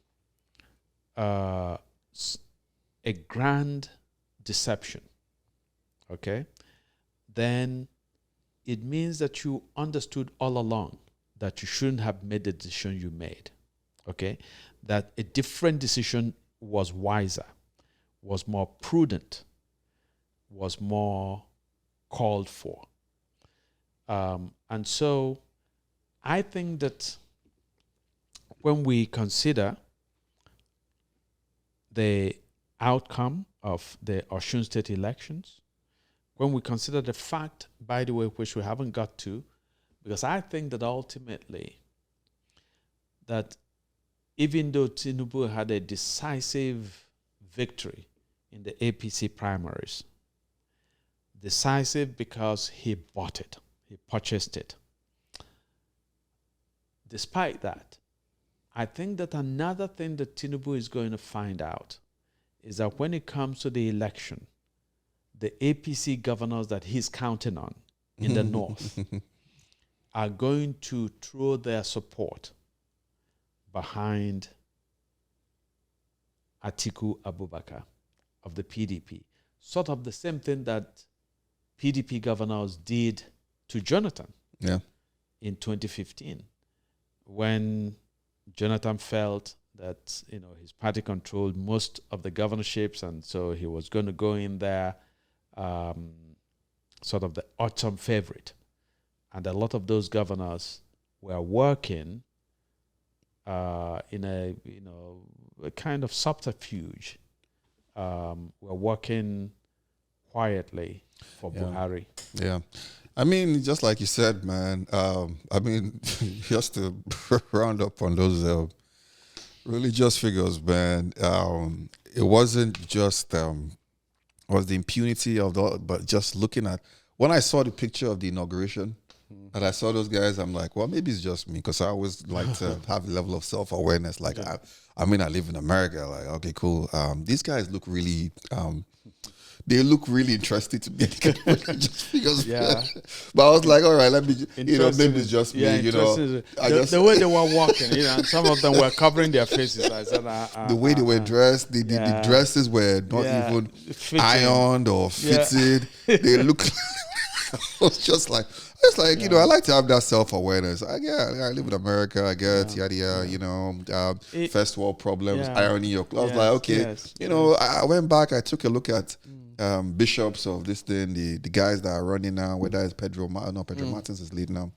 a grand deception, okay, then it means that you understood all along that you shouldn't have made the decision you made, okay, that a different decision was wiser, was more prudent, was more called for. And so I think that when we consider the outcome of the Osun state elections, when we consider the fact, by the way, which we haven't got to, because I think that ultimately that even though Tinubu had a decisive victory in the APC primaries, decisive because he bought it, he purchased it. Despite that, I think that another thing that Tinubu is going to find out is that when it comes to the election, the APC governors that he's counting on in the north are going to throw their support behind Atiku Abubakar of the PDP. Sort of the same thing that PDP governors did to Jonathan in 2015, when Jonathan felt that his party controlled most of the governorships, and so he was going to go in there sort of the autumn favorite. And a lot of those governors were working in a kind of subterfuge. Were working quietly for Buhari. Yeah. I mean, just like you said, man, I mean, just to round up on those religious figures, man, it wasn't just was the impunity of but just looking at, when I saw the picture of the inauguration, and I saw those guys, I'm like, well, maybe it's just me, because I always like to have a level of self-awareness. Like, I mean, I live in America. Like, okay, cool. These guys look really, they look really interested to me. Just because, but I was like, all right, let me, maybe it's just me. The way they were walking, and some of them were covering their faces. I said, the way they were dressed, the dresses were not even ironed or fitted. They look. I was just like. It's like, I like to have that self-awareness. I live in America, I get, first world problems, irony. I was like, okay, I went back, I took a look at bishops of this thing, the guys that are running now, whether it's Pedro Martins is leading now.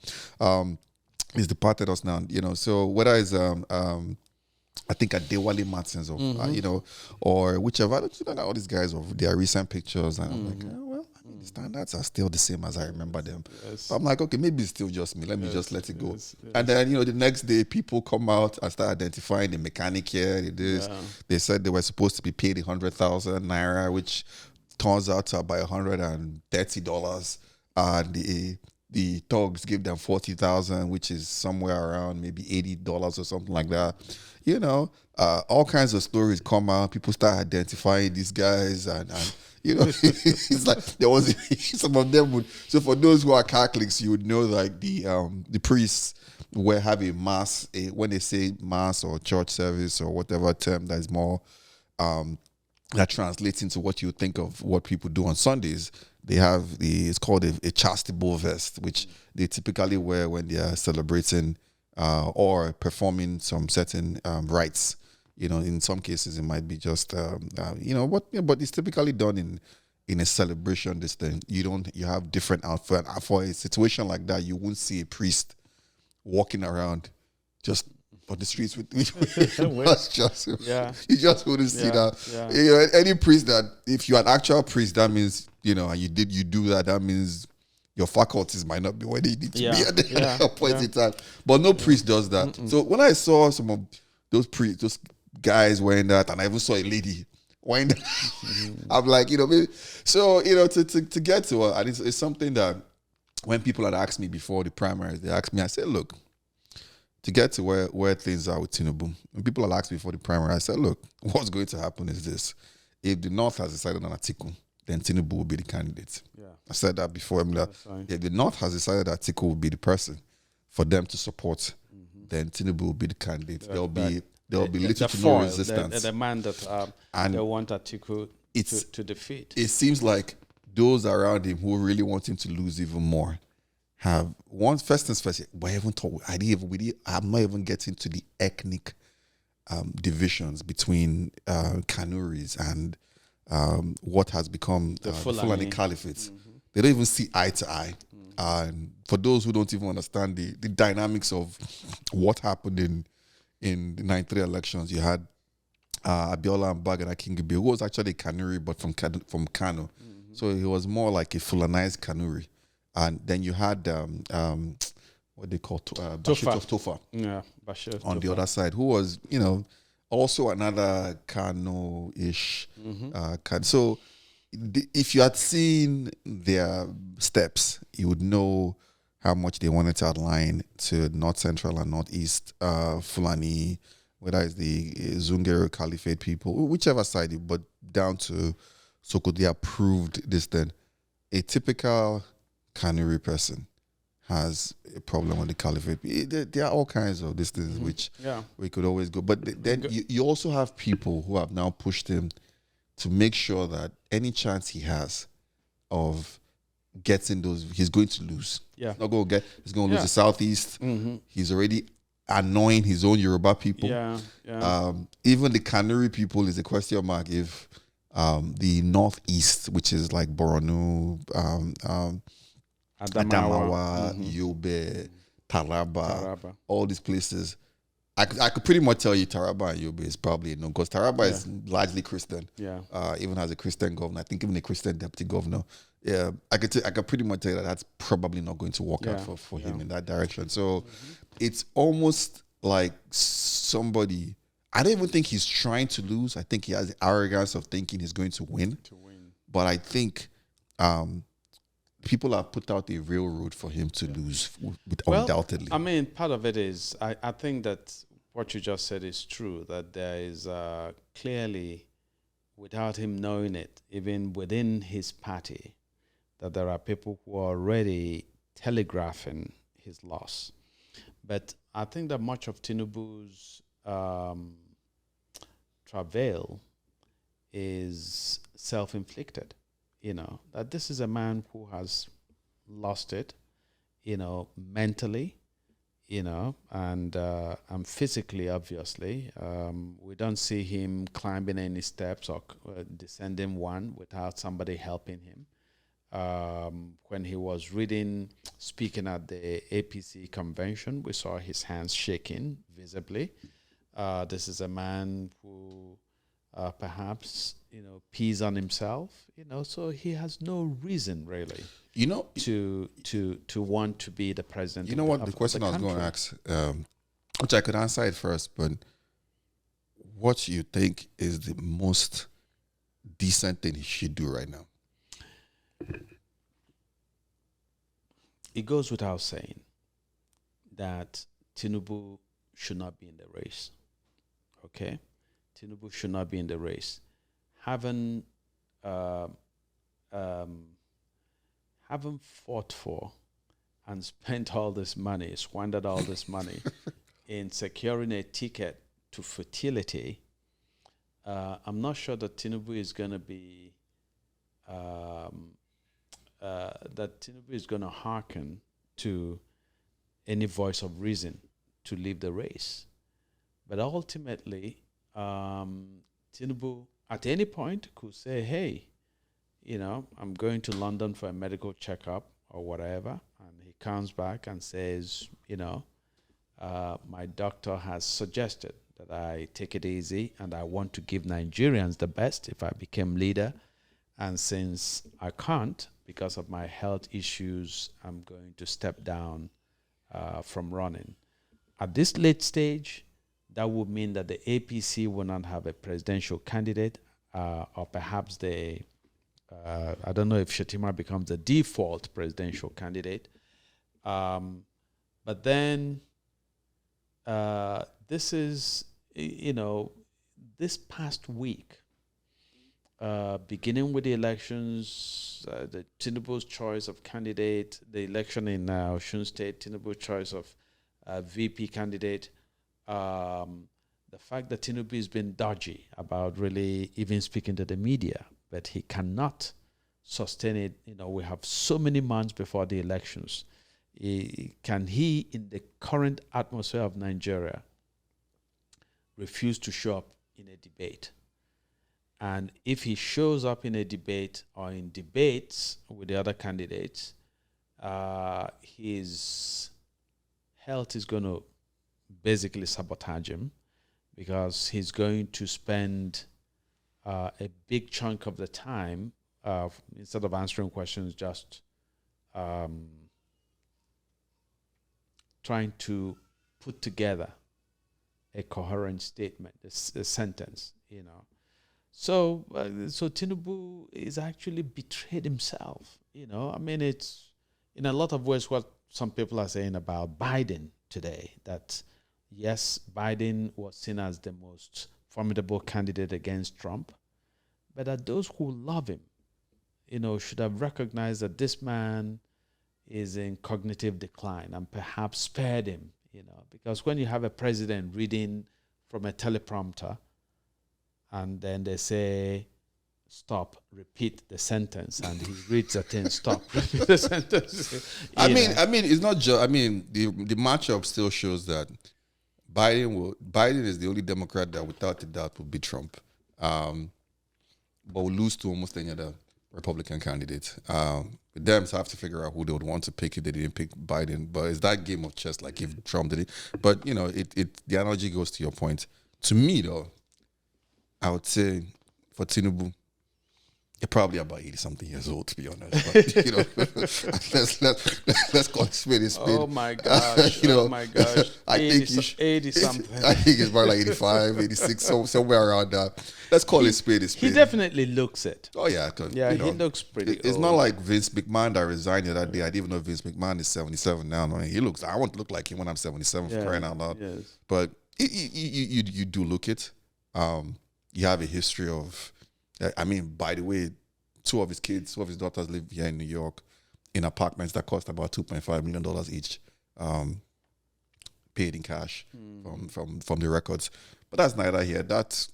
He's departed us now, so whether it's I think Adewale Martins of or whichever. I don't know all these guys of their recent pictures, and I'm like, well, I mean, the standards are still the same as I remember them. Yes. But I'm like, okay, maybe it's still just me. Let me just let it go. Yes. And then the next day, people come out and start identifying the mechanic here. They said they were supposed to be paid 100,000 naira, which turns out to about $130, and the thugs give them 40,000, which is somewhere around maybe $80 or something like that. All kinds of stories come out. People start identifying these guys, and it's like there was some of them would. So for those who are Catholics, you would know like the priests will have a mass when they say mass or church service or whatever term that is more that translates into what you think of what people do on Sundays. They have it's called a chastable vest, which they typically wear when they are celebrating or performing some certain rites. In some cases it might be just but it's typically done in a celebration. This thing you have different outfit. For a situation like that, you won't see a priest walking around just on the streets with you just wouldn't see that. Any priest that, if you're an actual priest, that means and you do that means your faculties might not be where they need to be at the point in time. But no priest does that. Mm-mm. So when I saw some of those guys wearing that, and I even saw a lady wearing that, I'm like, maybe. So to get to it, and it's something that when people had asked me before the primaries, they asked me, I said, look, to get to where things are with Tinubu, when people had asked me before the primary, I said, look, what's going to happen is this: if the North has decided on Atiku, then Tinubu will be the candidate. Yeah. I said that before. If the North has decided that Atiku will be the person for them to support, then Tinubu will be the candidate. There will be little to no resistance. The man that they want Atiku to defeat. It seems like those around him who really want him to lose even more have first things first. I'm not even getting to the ethnic divisions between Kanuris and what has become the Fulani Caliphates. They don't even see eye to eye. And for those who don't even understand the dynamics of what happened in the 93 elections, you had Abiola and Bagana Kingibe, who was actually a Kanuri, but from Kano. So he was more like a Fulanized Kanuri. And then you had what they call Bashir Tofa. Yeah, Bashir on Tofa. The other side, who was also another Kano-ish. So if you had seen their steps, you would know how much they wanted to align to North Central and Northeast Fulani, whether it's the Zungeru Caliphate people, whichever side, but down to Sokoto. They approved this then. A typical Kanuri person has a problem with the caliphate. There are all kinds of these things which we could always go. But then you also have people who have now pushed him to make sure that any chance he has of getting those, he's going to lose. Yeah. He's going to lose the Southeast. He's already annoying his own Yoruba people. Even the Kanuri people is a question mark if the Northeast, which is like Borno, Adamawa, Yobe, Taraba, all these places. I could pretty much tell you Taraba and Yobe is probably a no, because Taraba is largely Christian. Even has a Christian governor. I think even a Christian deputy governor. Yeah, I could pretty much tell you that that's probably not going to work out for him in that direction. So it's almost like somebody. I don't even think he's trying to lose. I think he has the arrogance of thinking he's going to win. But I think people have put out a real road for him to lose, undoubtedly. I mean, part of it is, I think that what you just said is true, that there is clearly, without him knowing it, even within his party, that there are people who are already telegraphing his loss. But I think that much of Tinubu's travail is self-inflicted. That this is a man who has lost it, mentally, and physically, obviously. We don't see him climbing any steps or descending one without somebody helping him. When he was speaking at the APC convention, we saw his hands shaking visibly. This is a man who perhaps, pees on himself, so he has no reason really to want to be the president. You know what? The question I was going to ask, which I could answer it first, but what you think is the most decent thing he should do right now? It goes without saying that Tinubu should not be in the race. Okay? Tinubu should not be in the race. Having fought for and spent all this money, squandered all this money in securing a ticket to fertility, I'm not sure that Tinubu is going to be hearken to any voice of reason to leave the race. But ultimately, Tinubu at any point could say, hey, I'm going to London for a medical checkup or whatever. And he comes back and says, my doctor has suggested that I take it easy and I want to give Nigerians the best if I became leader. And since I can't, because of my health issues, I'm going to step down from running. At this late stage, that would mean that the APC will not have a presidential candidate, or perhaps I don't know if Shettima becomes the default presidential candidate. But then this is, this past week, beginning with the elections, the Tinubu's choice of candidate, the election in Osun State, Tinubu's choice of VP candidate, the fact that Tinubu has been dodgy about really even speaking to the media, but he cannot sustain it. We have so many months before the elections. Can he, in the current atmosphere of Nigeria, refuse to show up in a debate? And if he shows up in a debate or in debates with the other candidates, his health is going to basically sabotage him, because he's going to spend a big chunk of the time, instead of answering questions, just trying to put together a coherent statement, a sentence, So Tinubu is actually betrayed himself, it's in a lot of ways what some people are saying about Biden today, that yes, Biden was seen as the most formidable candidate against Trump, but that those who love him, should have recognized that this man is in cognitive decline and perhaps spared him, because when you have a president reading from a teleprompter and then they say, stop, repeat the sentence, and he reads the thing, stop, repeat the sentence. I mean, it's not just, the matchup still shows that Biden is the only Democrat that without a doubt will beat Trump, but will lose to almost any other Republican candidate. The Dems have to figure out who they would want to pick if they didn't pick Biden, but it's that game of chess, like if Trump did it. But, the analogy goes to your point. To me, though, I would say for Tinubu, you're probably about 80-something years old, to be honest. But, let's call it spade a spade. Oh, my gosh. Oh, my gosh. I think 80-something. I think it's about like 85, 86, somewhere around that. Let's call it spade a spade. He definitely looks it. Oh, yeah. He looks pretty It's old. not like Vince McMahon that resigned that day. I didn't even know Vince McMahon is 77 now. I want to look like him when I'm 77, for crying out loud. Yes. But you do look it. You have a history of... by the way, two of his daughters live here in New York in apartments that cost about $2.5 million each, paid in cash from the records. But that's neither here. That's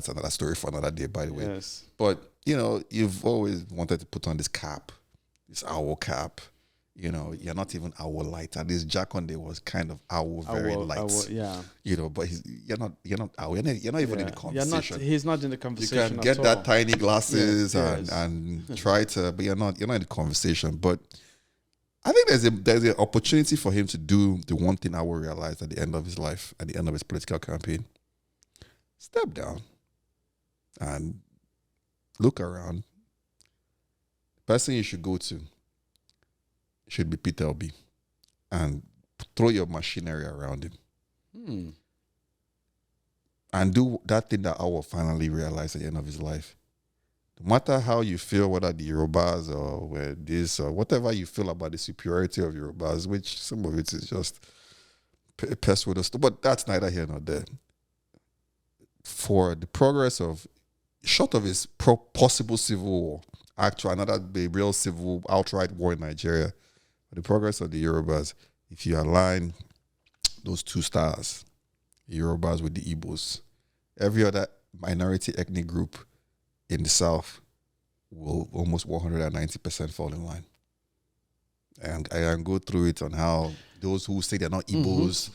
another story for another day, by the way. Yes. But, you've always wanted to put on this cap, this owl cap. You're not even owl light. And this Jackonde was kind of owl, very light. Yeah. But you're not owl. You're not even in the conversation. He's not in the conversation. You can get that tiny glasses Yes. and try to, but you're not in the conversation. But I think there's an opportunity for him to do the one thing I will realize at the end of his life, at the end of his political campaign. Step down and look around. The person you should go to should be Peter Obi, and throw your machinery around him. And do that thing that I will finally realize at the end of his life. No matter how you feel, whether the Yorubas or where this or whatever you feel about the superiority of Yorubas, which some of it is just pest with us, but that's neither here nor there. For the progress of, short of his possible civil war, another real civil outright war in Nigeria, for the progress of the Yorubas, if you align those two stars, the Yorubas with the Igbos, every other minority ethnic group in the South will almost 190% fall in line. And I can go through it on how those who say they're not Igbos,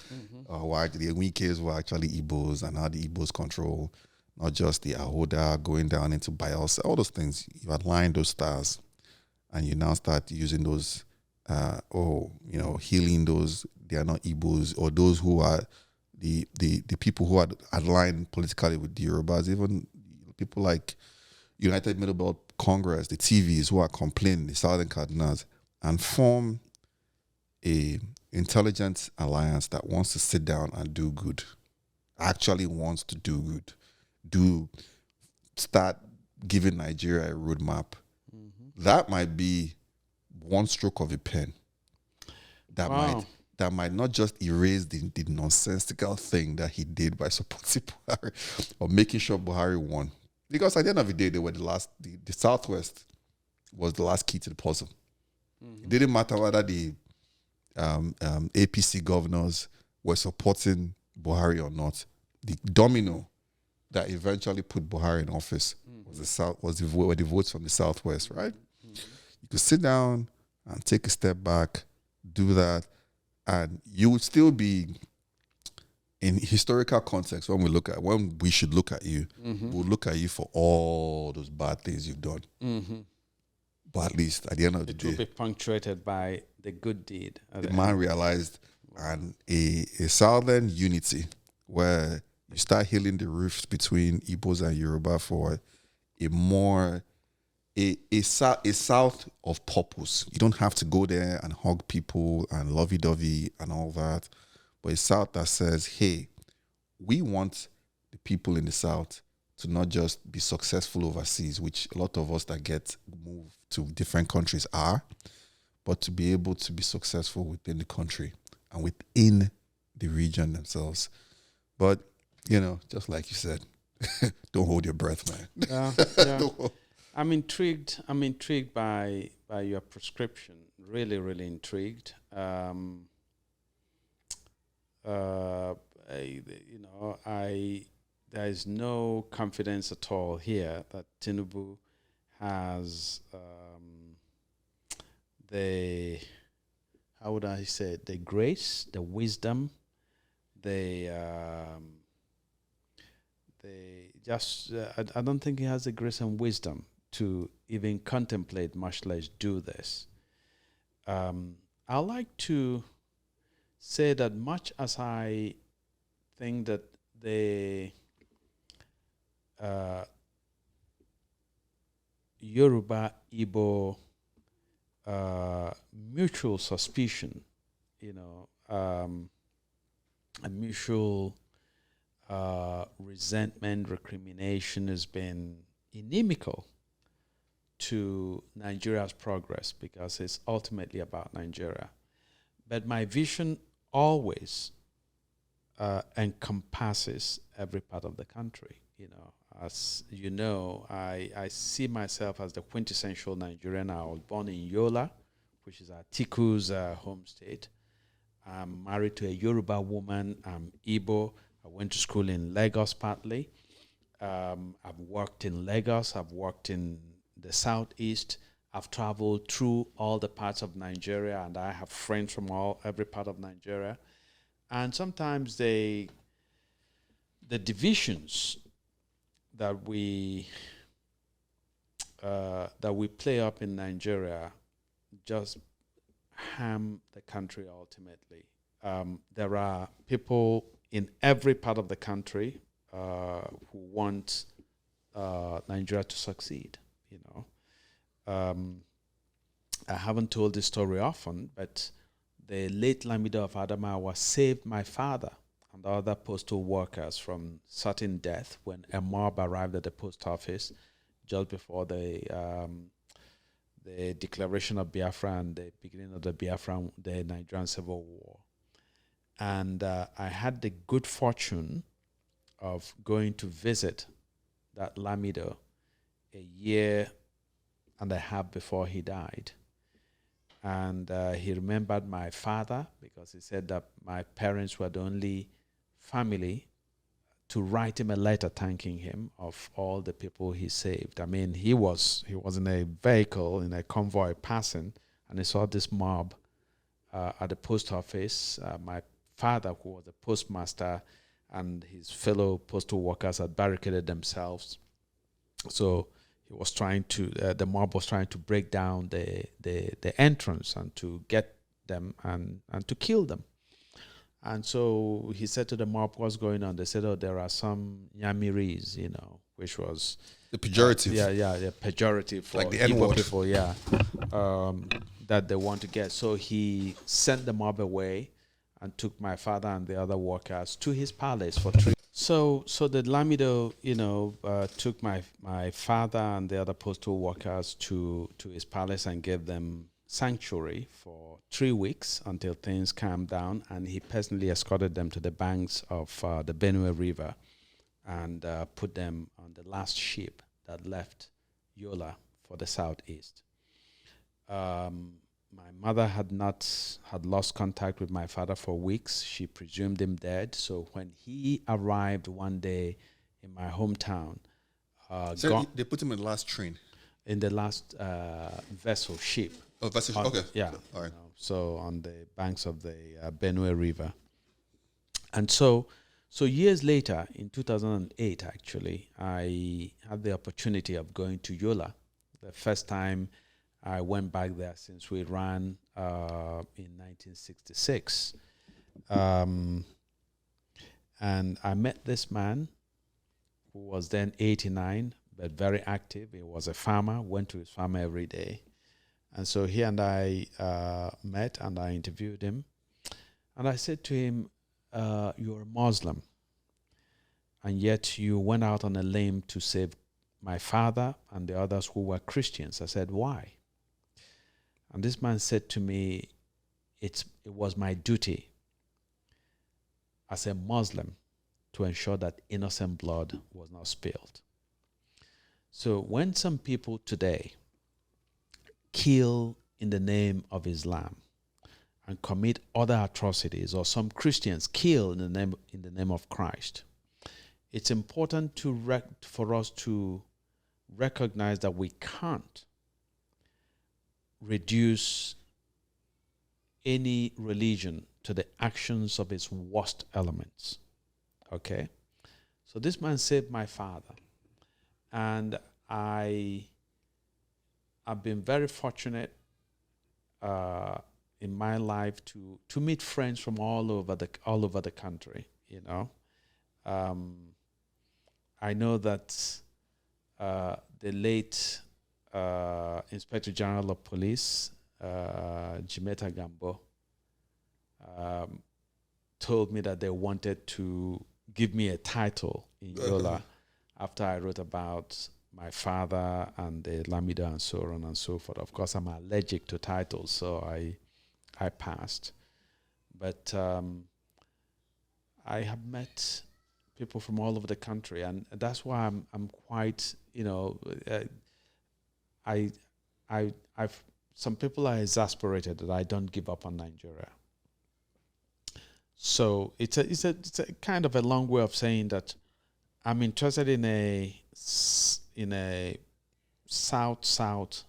why the Wikis were actually Igbos, and how the Igbos control not just the Ahoda going down into Bayelsa, all those things. You align those stars, and you now start using those, healing those, they are not Igbos, or those who are the people who are aligned politically with the Yorubas, even people like United Middle Belt Congress, the TVs who are complaining, the Southern Cardinals, and form a intelligent alliance that wants to sit down and do good, actually wants to do good, start giving Nigeria a roadmap. That might be one stroke of a pen that might not just erase the nonsensical thing that he did by supporting Buhari or making sure Buhari won. Because at the end of the day, they were the Southwest was the last key to the puzzle. It didn't matter whether the APC governors were supporting Buhari or not. The domino that eventually put Buhari in office were the votes from the Southwest, right? You could sit down and take a step back, do that, and you would still be in historical context when we should look at you. We'll look at you for all those bad things you've done. But at least at the end of the day, it will be punctuated by the good deed. The man realized, and a southern unity where you start healing the rifts between Igbos and Yoruba for a south of purpose. You don't have to go there and hug people and lovey-dovey and all that, but a south that says, hey, we want the people in the south to not just be successful overseas, which a lot of us that get moved to different countries are, but to be able to be successful within the country and within the region themselves. But, just like you said, don't hold your breath, man. Yeah. I'm intrigued by your prescription. Really, really intrigued. There is no confidence at all here that Tinubu has the grace, the wisdom, I don't think he has the grace and wisdom to even contemplate, much less do this. I like to say that much as I think that the Yoruba-Igbo mutual suspicion, a mutual resentment, recrimination has been inimical to Nigeria's progress because it's ultimately about Nigeria. But my vision always encompasses every part of the country. As you know, I see myself as the quintessential Nigerian. I was born in Yola, which is Atiku's home state. I'm married to a Yoruba woman. I'm Igbo. I went to school in Lagos partly. I've worked in Lagos. I've worked in the southeast. I've traveled through all the parts of Nigeria, and I have friends from every part of Nigeria. And sometimes the divisions that we play up in Nigeria just harm the country ultimately. There are people in every part of the country who want Nigeria to succeed. I haven't told this story often, but the late Lamido of Adamawa saved my father and the other postal workers from certain death when a mob arrived at the post office just before the declaration of Biafra and the beginning of the Nigerian Civil War. And I had the good fortune of going to visit that Lamido a year and a half before he died. And he remembered my father because he said that my parents were the only family to write him a letter thanking him of all the people he saved. I mean, he was in a vehicle, in a convoy passing, and he saw this mob at the post office. My father, who was a postmaster, and his fellow postal workers had barricaded themselves. So he was trying to, the mob was trying to break down the entrance and to get them and to kill them. And so he said to the mob, what's going on? They said, oh, there are some Nyamiris, which was... The pejorative. The pejorative for like the Igbo N-word. people, that they want to get. So he sent the mob away and took my father and the other workers to his palace for 3. So the Lamido, took my father and the other postal workers to his palace and gave them sanctuary for 3 weeks until things calmed down, and he personally escorted them to the banks of the Benue River and put them on the last ship that left Yola for the southeast. My mother had lost contact with my father for weeks. She presumed him dead. So when he arrived one day in my hometown, So they put him in the last train. In the last vessel ship. Oh, vessel. Okay. Yeah. All right. So on the banks of the Benue River. And so years later, in 2008, actually, I had the opportunity of going to Yola. The first time I went back there since we ran in 1966. And I met this man who was then 89, but very active. He was a farmer, went to his farm every day. And so he and I met and I interviewed him. And I said to him, you're a Muslim, and yet you went out on a limb to save my father and the others who were Christians. I said, why? And this man said to me, it was my duty as a Muslim to ensure that innocent blood was not spilled. So when some people today kill in the name of Islam and commit other atrocities, or some Christians kill in the name of Christ, it's important for us to recognize that we can't reduce any religion to the actions of its worst elements. Okay? So this man saved my father. And I've been very fortunate in my life to meet friends from all over the country, I know that the late Inspector General of Police, Jimeta Gambo, told me that they wanted to give me a title in Yola after I wrote about my father and the Lamido and so on and so forth. Of course, I'm allergic to titles, so I passed. But I have met people from all over the country, and that's why I'm quite, I've some people are exasperated that I don't give up on Nigeria. So it's a kind of a long way of saying that I'm interested in a South-South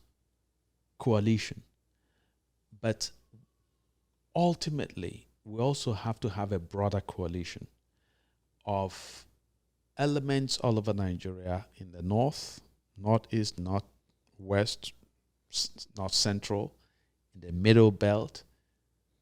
coalition, but ultimately we also have to have a broader coalition of elements all over Nigeria, in the north, northeast, northwest, north central, in the middle belt,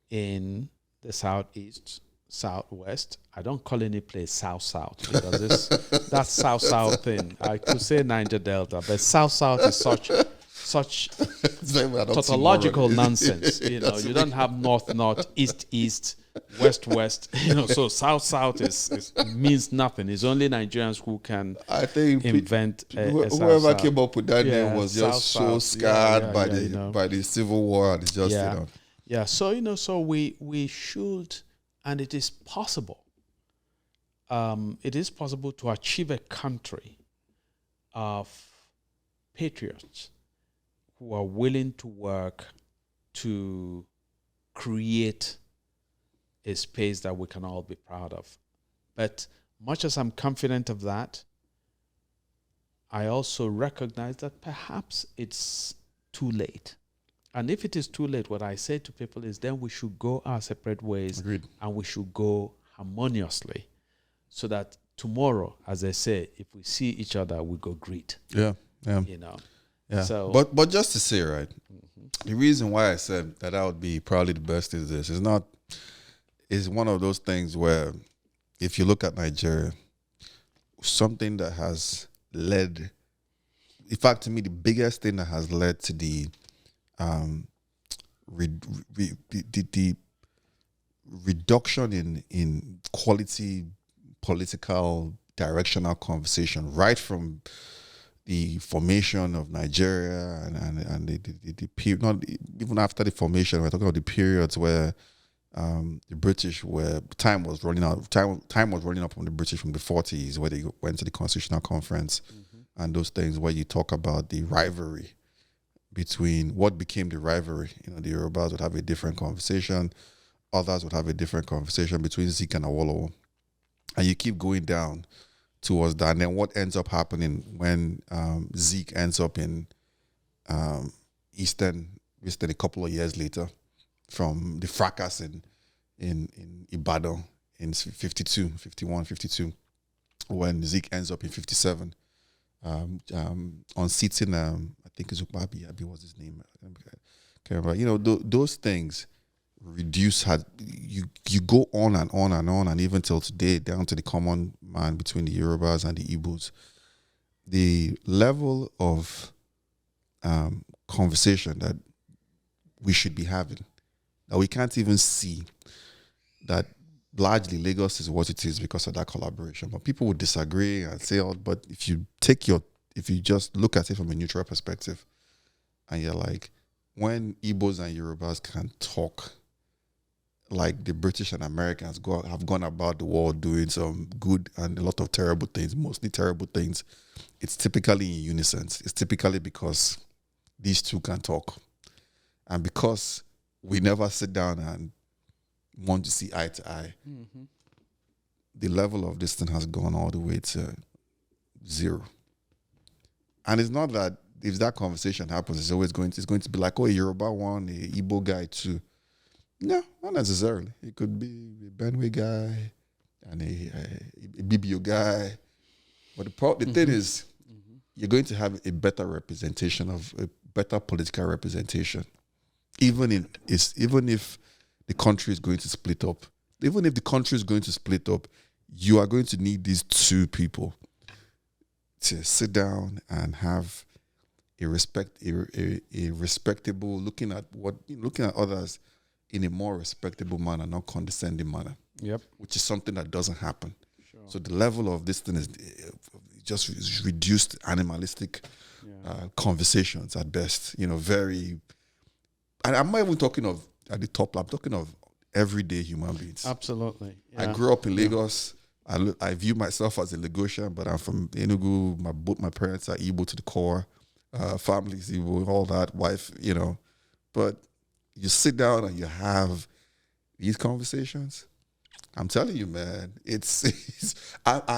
in the southeast, southwest. I don't call any place south because that's south thing. I could say Niger Delta, but south is such tautological nonsense. You know, you don't have north, east, west. You know, so south is means nothing. It's only Nigerians who can, I think, invent whoever came up with that name was just so scarred by the Civil War. And it's just So we should, and it is possible. It is possible to achieve a country of patriots who are willing to work to create a space that we can all be proud of. But much as I'm confident of that, I also recognize that perhaps it's too late. And if it is too late, what I say to people is then we should go our separate ways. Agreed. And we should go harmoniously so that tomorrow, as they say, if we see each other, we go greet. Yeah. You know. Yeah. So, but just to say, right, the reason why I said that would be probably the best is this. It's one of those things where if you look at Nigeria, something that has led, in fact, to me, the biggest thing that has led to the reduction in quality political directional conversation, right from the formation of Nigeria and the period, not even after the formation, we're talking about the periods where the British time was running out. Time was running up on the British from the 40s, where they went to the Constitutional Conference and those things where you talk about the rivalry between what became the rivalry. You know, the Yorubas would have a different conversation, others would have a different conversation between Zeke and Awolowo, and you keep going down towards that. And then what ends up happening when Zeke ends up in Eastern a couple of years later, from the fracas in Ibadan in 52, when Zeke ends up in 57, on seating, I think it's Abi was his name. I can't remember. You know, those things reduce, you go on and on and on, and even till today, down to the common man between the Yorubas and the Igbos. The level of conversation that we should be having, that we can't even see, that largely Lagos is what it is because of that collaboration. But people would disagree and say, but if you just look at it from a neutral perspective, and you're like, when Igbos and Yorubas can talk like the British and Americans have gone about the world doing some good and a lot of terrible things, mostly terrible things, it's typically in unison. It's typically because these two can talk. And because we never sit down and want to see eye to eye, the level of this thing has gone all the way to zero. And it's not that if that conversation happens, it's going to be like, oh, a Yoruba one, a Igbo guy too. No, not necessarily. It could be a Benue guy and a BBO guy. But the thing is, you're going to have a better representation of a better political representation. Even if the country is going to split up. Even if the country is going to split up, you are going to need these two people to sit down and have a respectable, looking at others in a more respectable manner, not condescending manner. Yep. Which is something that doesn't happen. Sure. So the level of this thing is just reduced animalistic conversations at best. You know, very. And I'm not even talking of at the top. I'm talking of everyday human beings. Absolutely. Yeah. I grew up in Lagos. I view myself as a Lagosian, but I'm from Enugu. Both my parents are Igbo to the core. Families Igbo, all that. Wife, you know. But you sit down and you have these conversations. I'm telling you, man. I'm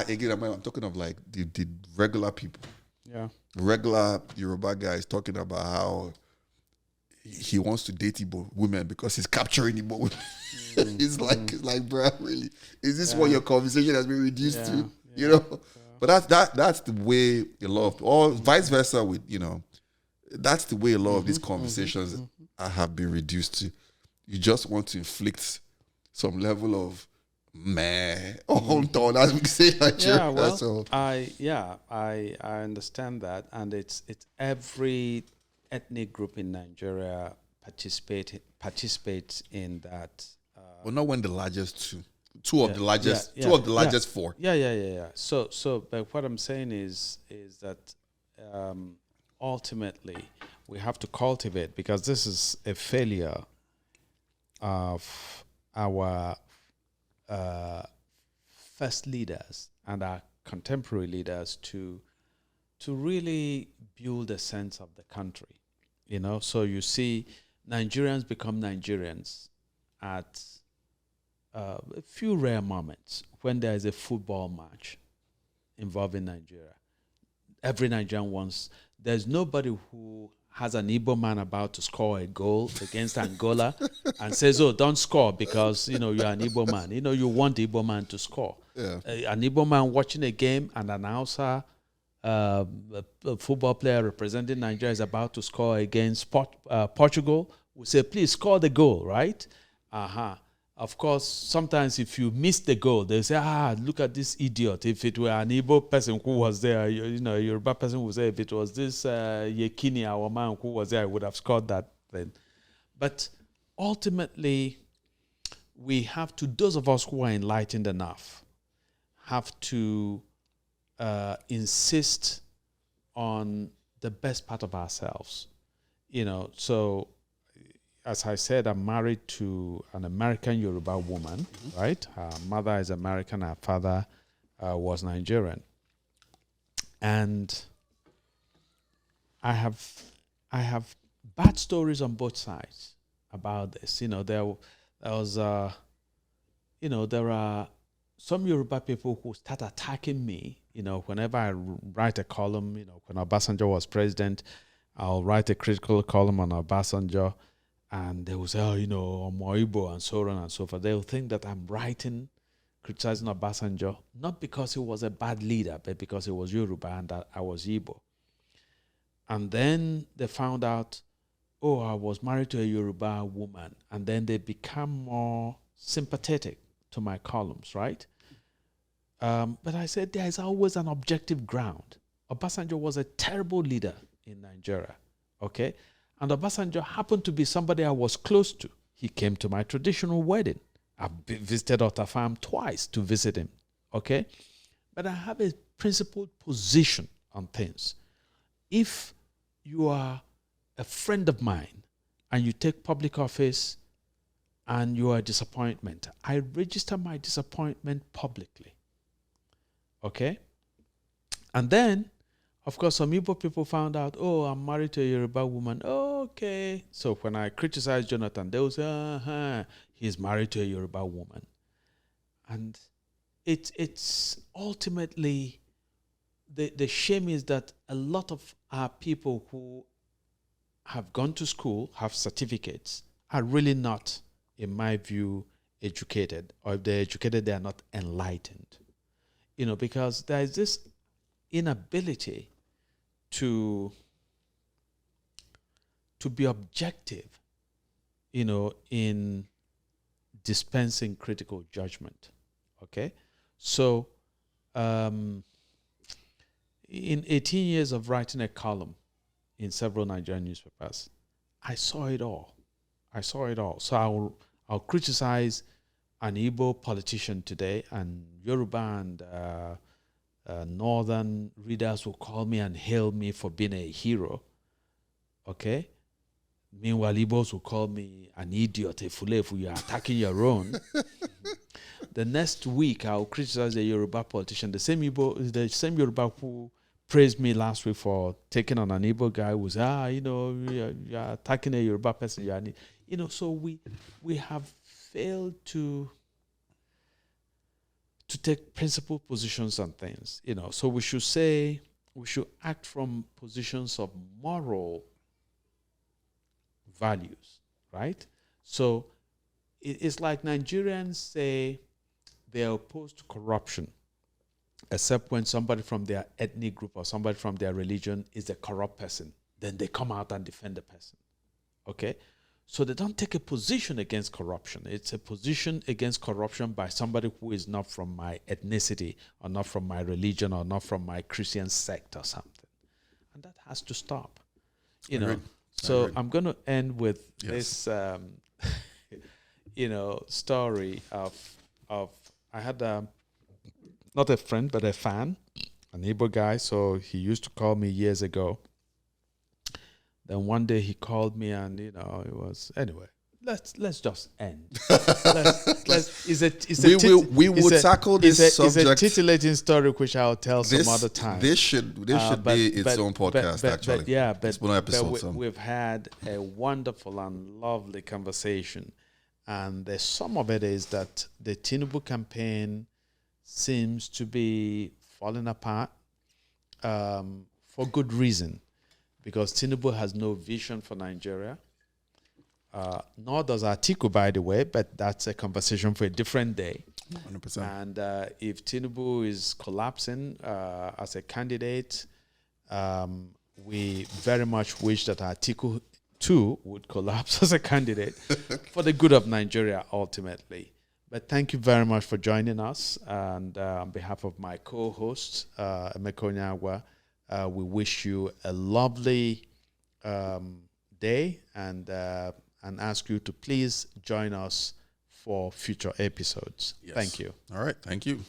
talking of like the regular people. Yeah. Regular Yoruba guys talking about how he wants to date Igbo women because he's capturing Igbo women. It's like, bro, really? Is this what your conversation has been reduced to? Yeah. You know? But that's the way a lot of, or vice versa with, you know, that's the way a lot of these conversations I have been reduced to. You just want to inflict some level of meh on, as we say in Nigeria. Yeah, well, So, I understand that, and it's every ethnic group in Nigeria participates in that. well, not when the largest two of the largest four. Yeah. So, but what I'm saying is that ultimately we have to cultivate, because this is a failure of our first leaders and our contemporary leaders to really build a sense of the country. So you see Nigerians become Nigerians at a few rare moments when there is a football match involving Nigeria. Every Nigerian wants. There's nobody who has an Igbo man about to score a goal against Angola and says, "Oh, don't score because you're an Igbo man." You want the Igbo man to score. Yeah. An Igbo man watching a game, and an Hausa a football player representing Nigeria is about to score against Portugal. We say, "Please score the goal," right? Of course, sometimes if you miss the goal, they say, look at this idiot. If it were an Igbo person who was there, a Yoruba person would say, if it was this Yekini, our man who was there, I would have scored that thing. But ultimately, we have to, those of us who are enlightened enough, have to insist on the best part of ourselves. So as I said, I'm married to an American Yoruba woman, right? Her mother is American, her father was Nigerian. And I have bad stories on both sides about this. There are some Yoruba people who start attacking me, whenever I write a column, when Obasanjo was president, I'll write a critical column on Obasanjo. And they will say, Igbo and so on and so forth. They'll think that I'm writing, criticizing Obasanjo, not because he was a bad leader, but because he was Yoruba and that I was Igbo. And then they found out, I was married to a Yoruba woman. And then they become more sympathetic to my columns, right? But I said, there is always an objective ground. Obasanjo was a terrible leader in Nigeria, okay? And Obasanjo happened to be somebody I was close to. He came to my traditional wedding. I visited Otta Farm twice to visit him, okay? But I have a principled position on things. If you are a friend of mine and you take public office and you are a disappointment, I register my disappointment publicly, okay? And then, of course, some Igbo people found out, I'm married to a Yoruba woman. Okay. So when I criticize Jonathan, they will say, he's married to a Yoruba woman. And it's ultimately, the shame is that a lot of our people who have gone to school, have certificates, are really not, in my view, educated. Or if they're educated, they are not enlightened. Because there is this inability to be objective, in dispensing critical judgment. Okay? So, in 18 years of writing a column in several Nigerian newspapers, I saw it all. So I'll criticize an Igbo politician today, and Yoruba and northern readers will call me and hail me for being a hero. Okay? Meanwhile, Igbos will call me an idiot, a fulefu, you're attacking your own. The next week, I'll criticize a Yoruba politician, the same Yoruba who praised me last week for taking on an Igbo guy who was, you're attacking a Yoruba person. So we have failed to take principled positions on things, So we should act from positions of moral values, right? So it's like Nigerians say they are opposed to corruption, except when somebody from their ethnic group or somebody from their religion is a corrupt person. Then they come out and defend the person, okay? So they don't take a position against corruption. It's a position against corruption by somebody who is not from my ethnicity or not from my religion or not from my Christian sect or something. And that has to stop. You know. So I'm going to end with this, story of I had not a friend but a fan, an Igbo guy. So he used to call me years ago. Then one day he called me, and it was anyway. Let's just end. We will tackle this subject. It's a titillating story which I'll tell some other time. This should be its own podcast, actually. We've had a wonderful and lovely conversation, and some of it is that the Tinubu campaign seems to be falling apart for good reason, because Tinubu has no vision for Nigeria. Nor does Atiku, by the way, but that's a conversation for a different day. 100%. And if Tinubu is collapsing as a candidate, we very much wish that Atiku too would collapse as a candidate for the good of Nigeria ultimately. But thank you very much for joining us. And on behalf of my co-host, Emeka Onyeagwa, we wish you a lovely day and ask you to please join us for future episodes. Yes. Thank you. All right. Thank you.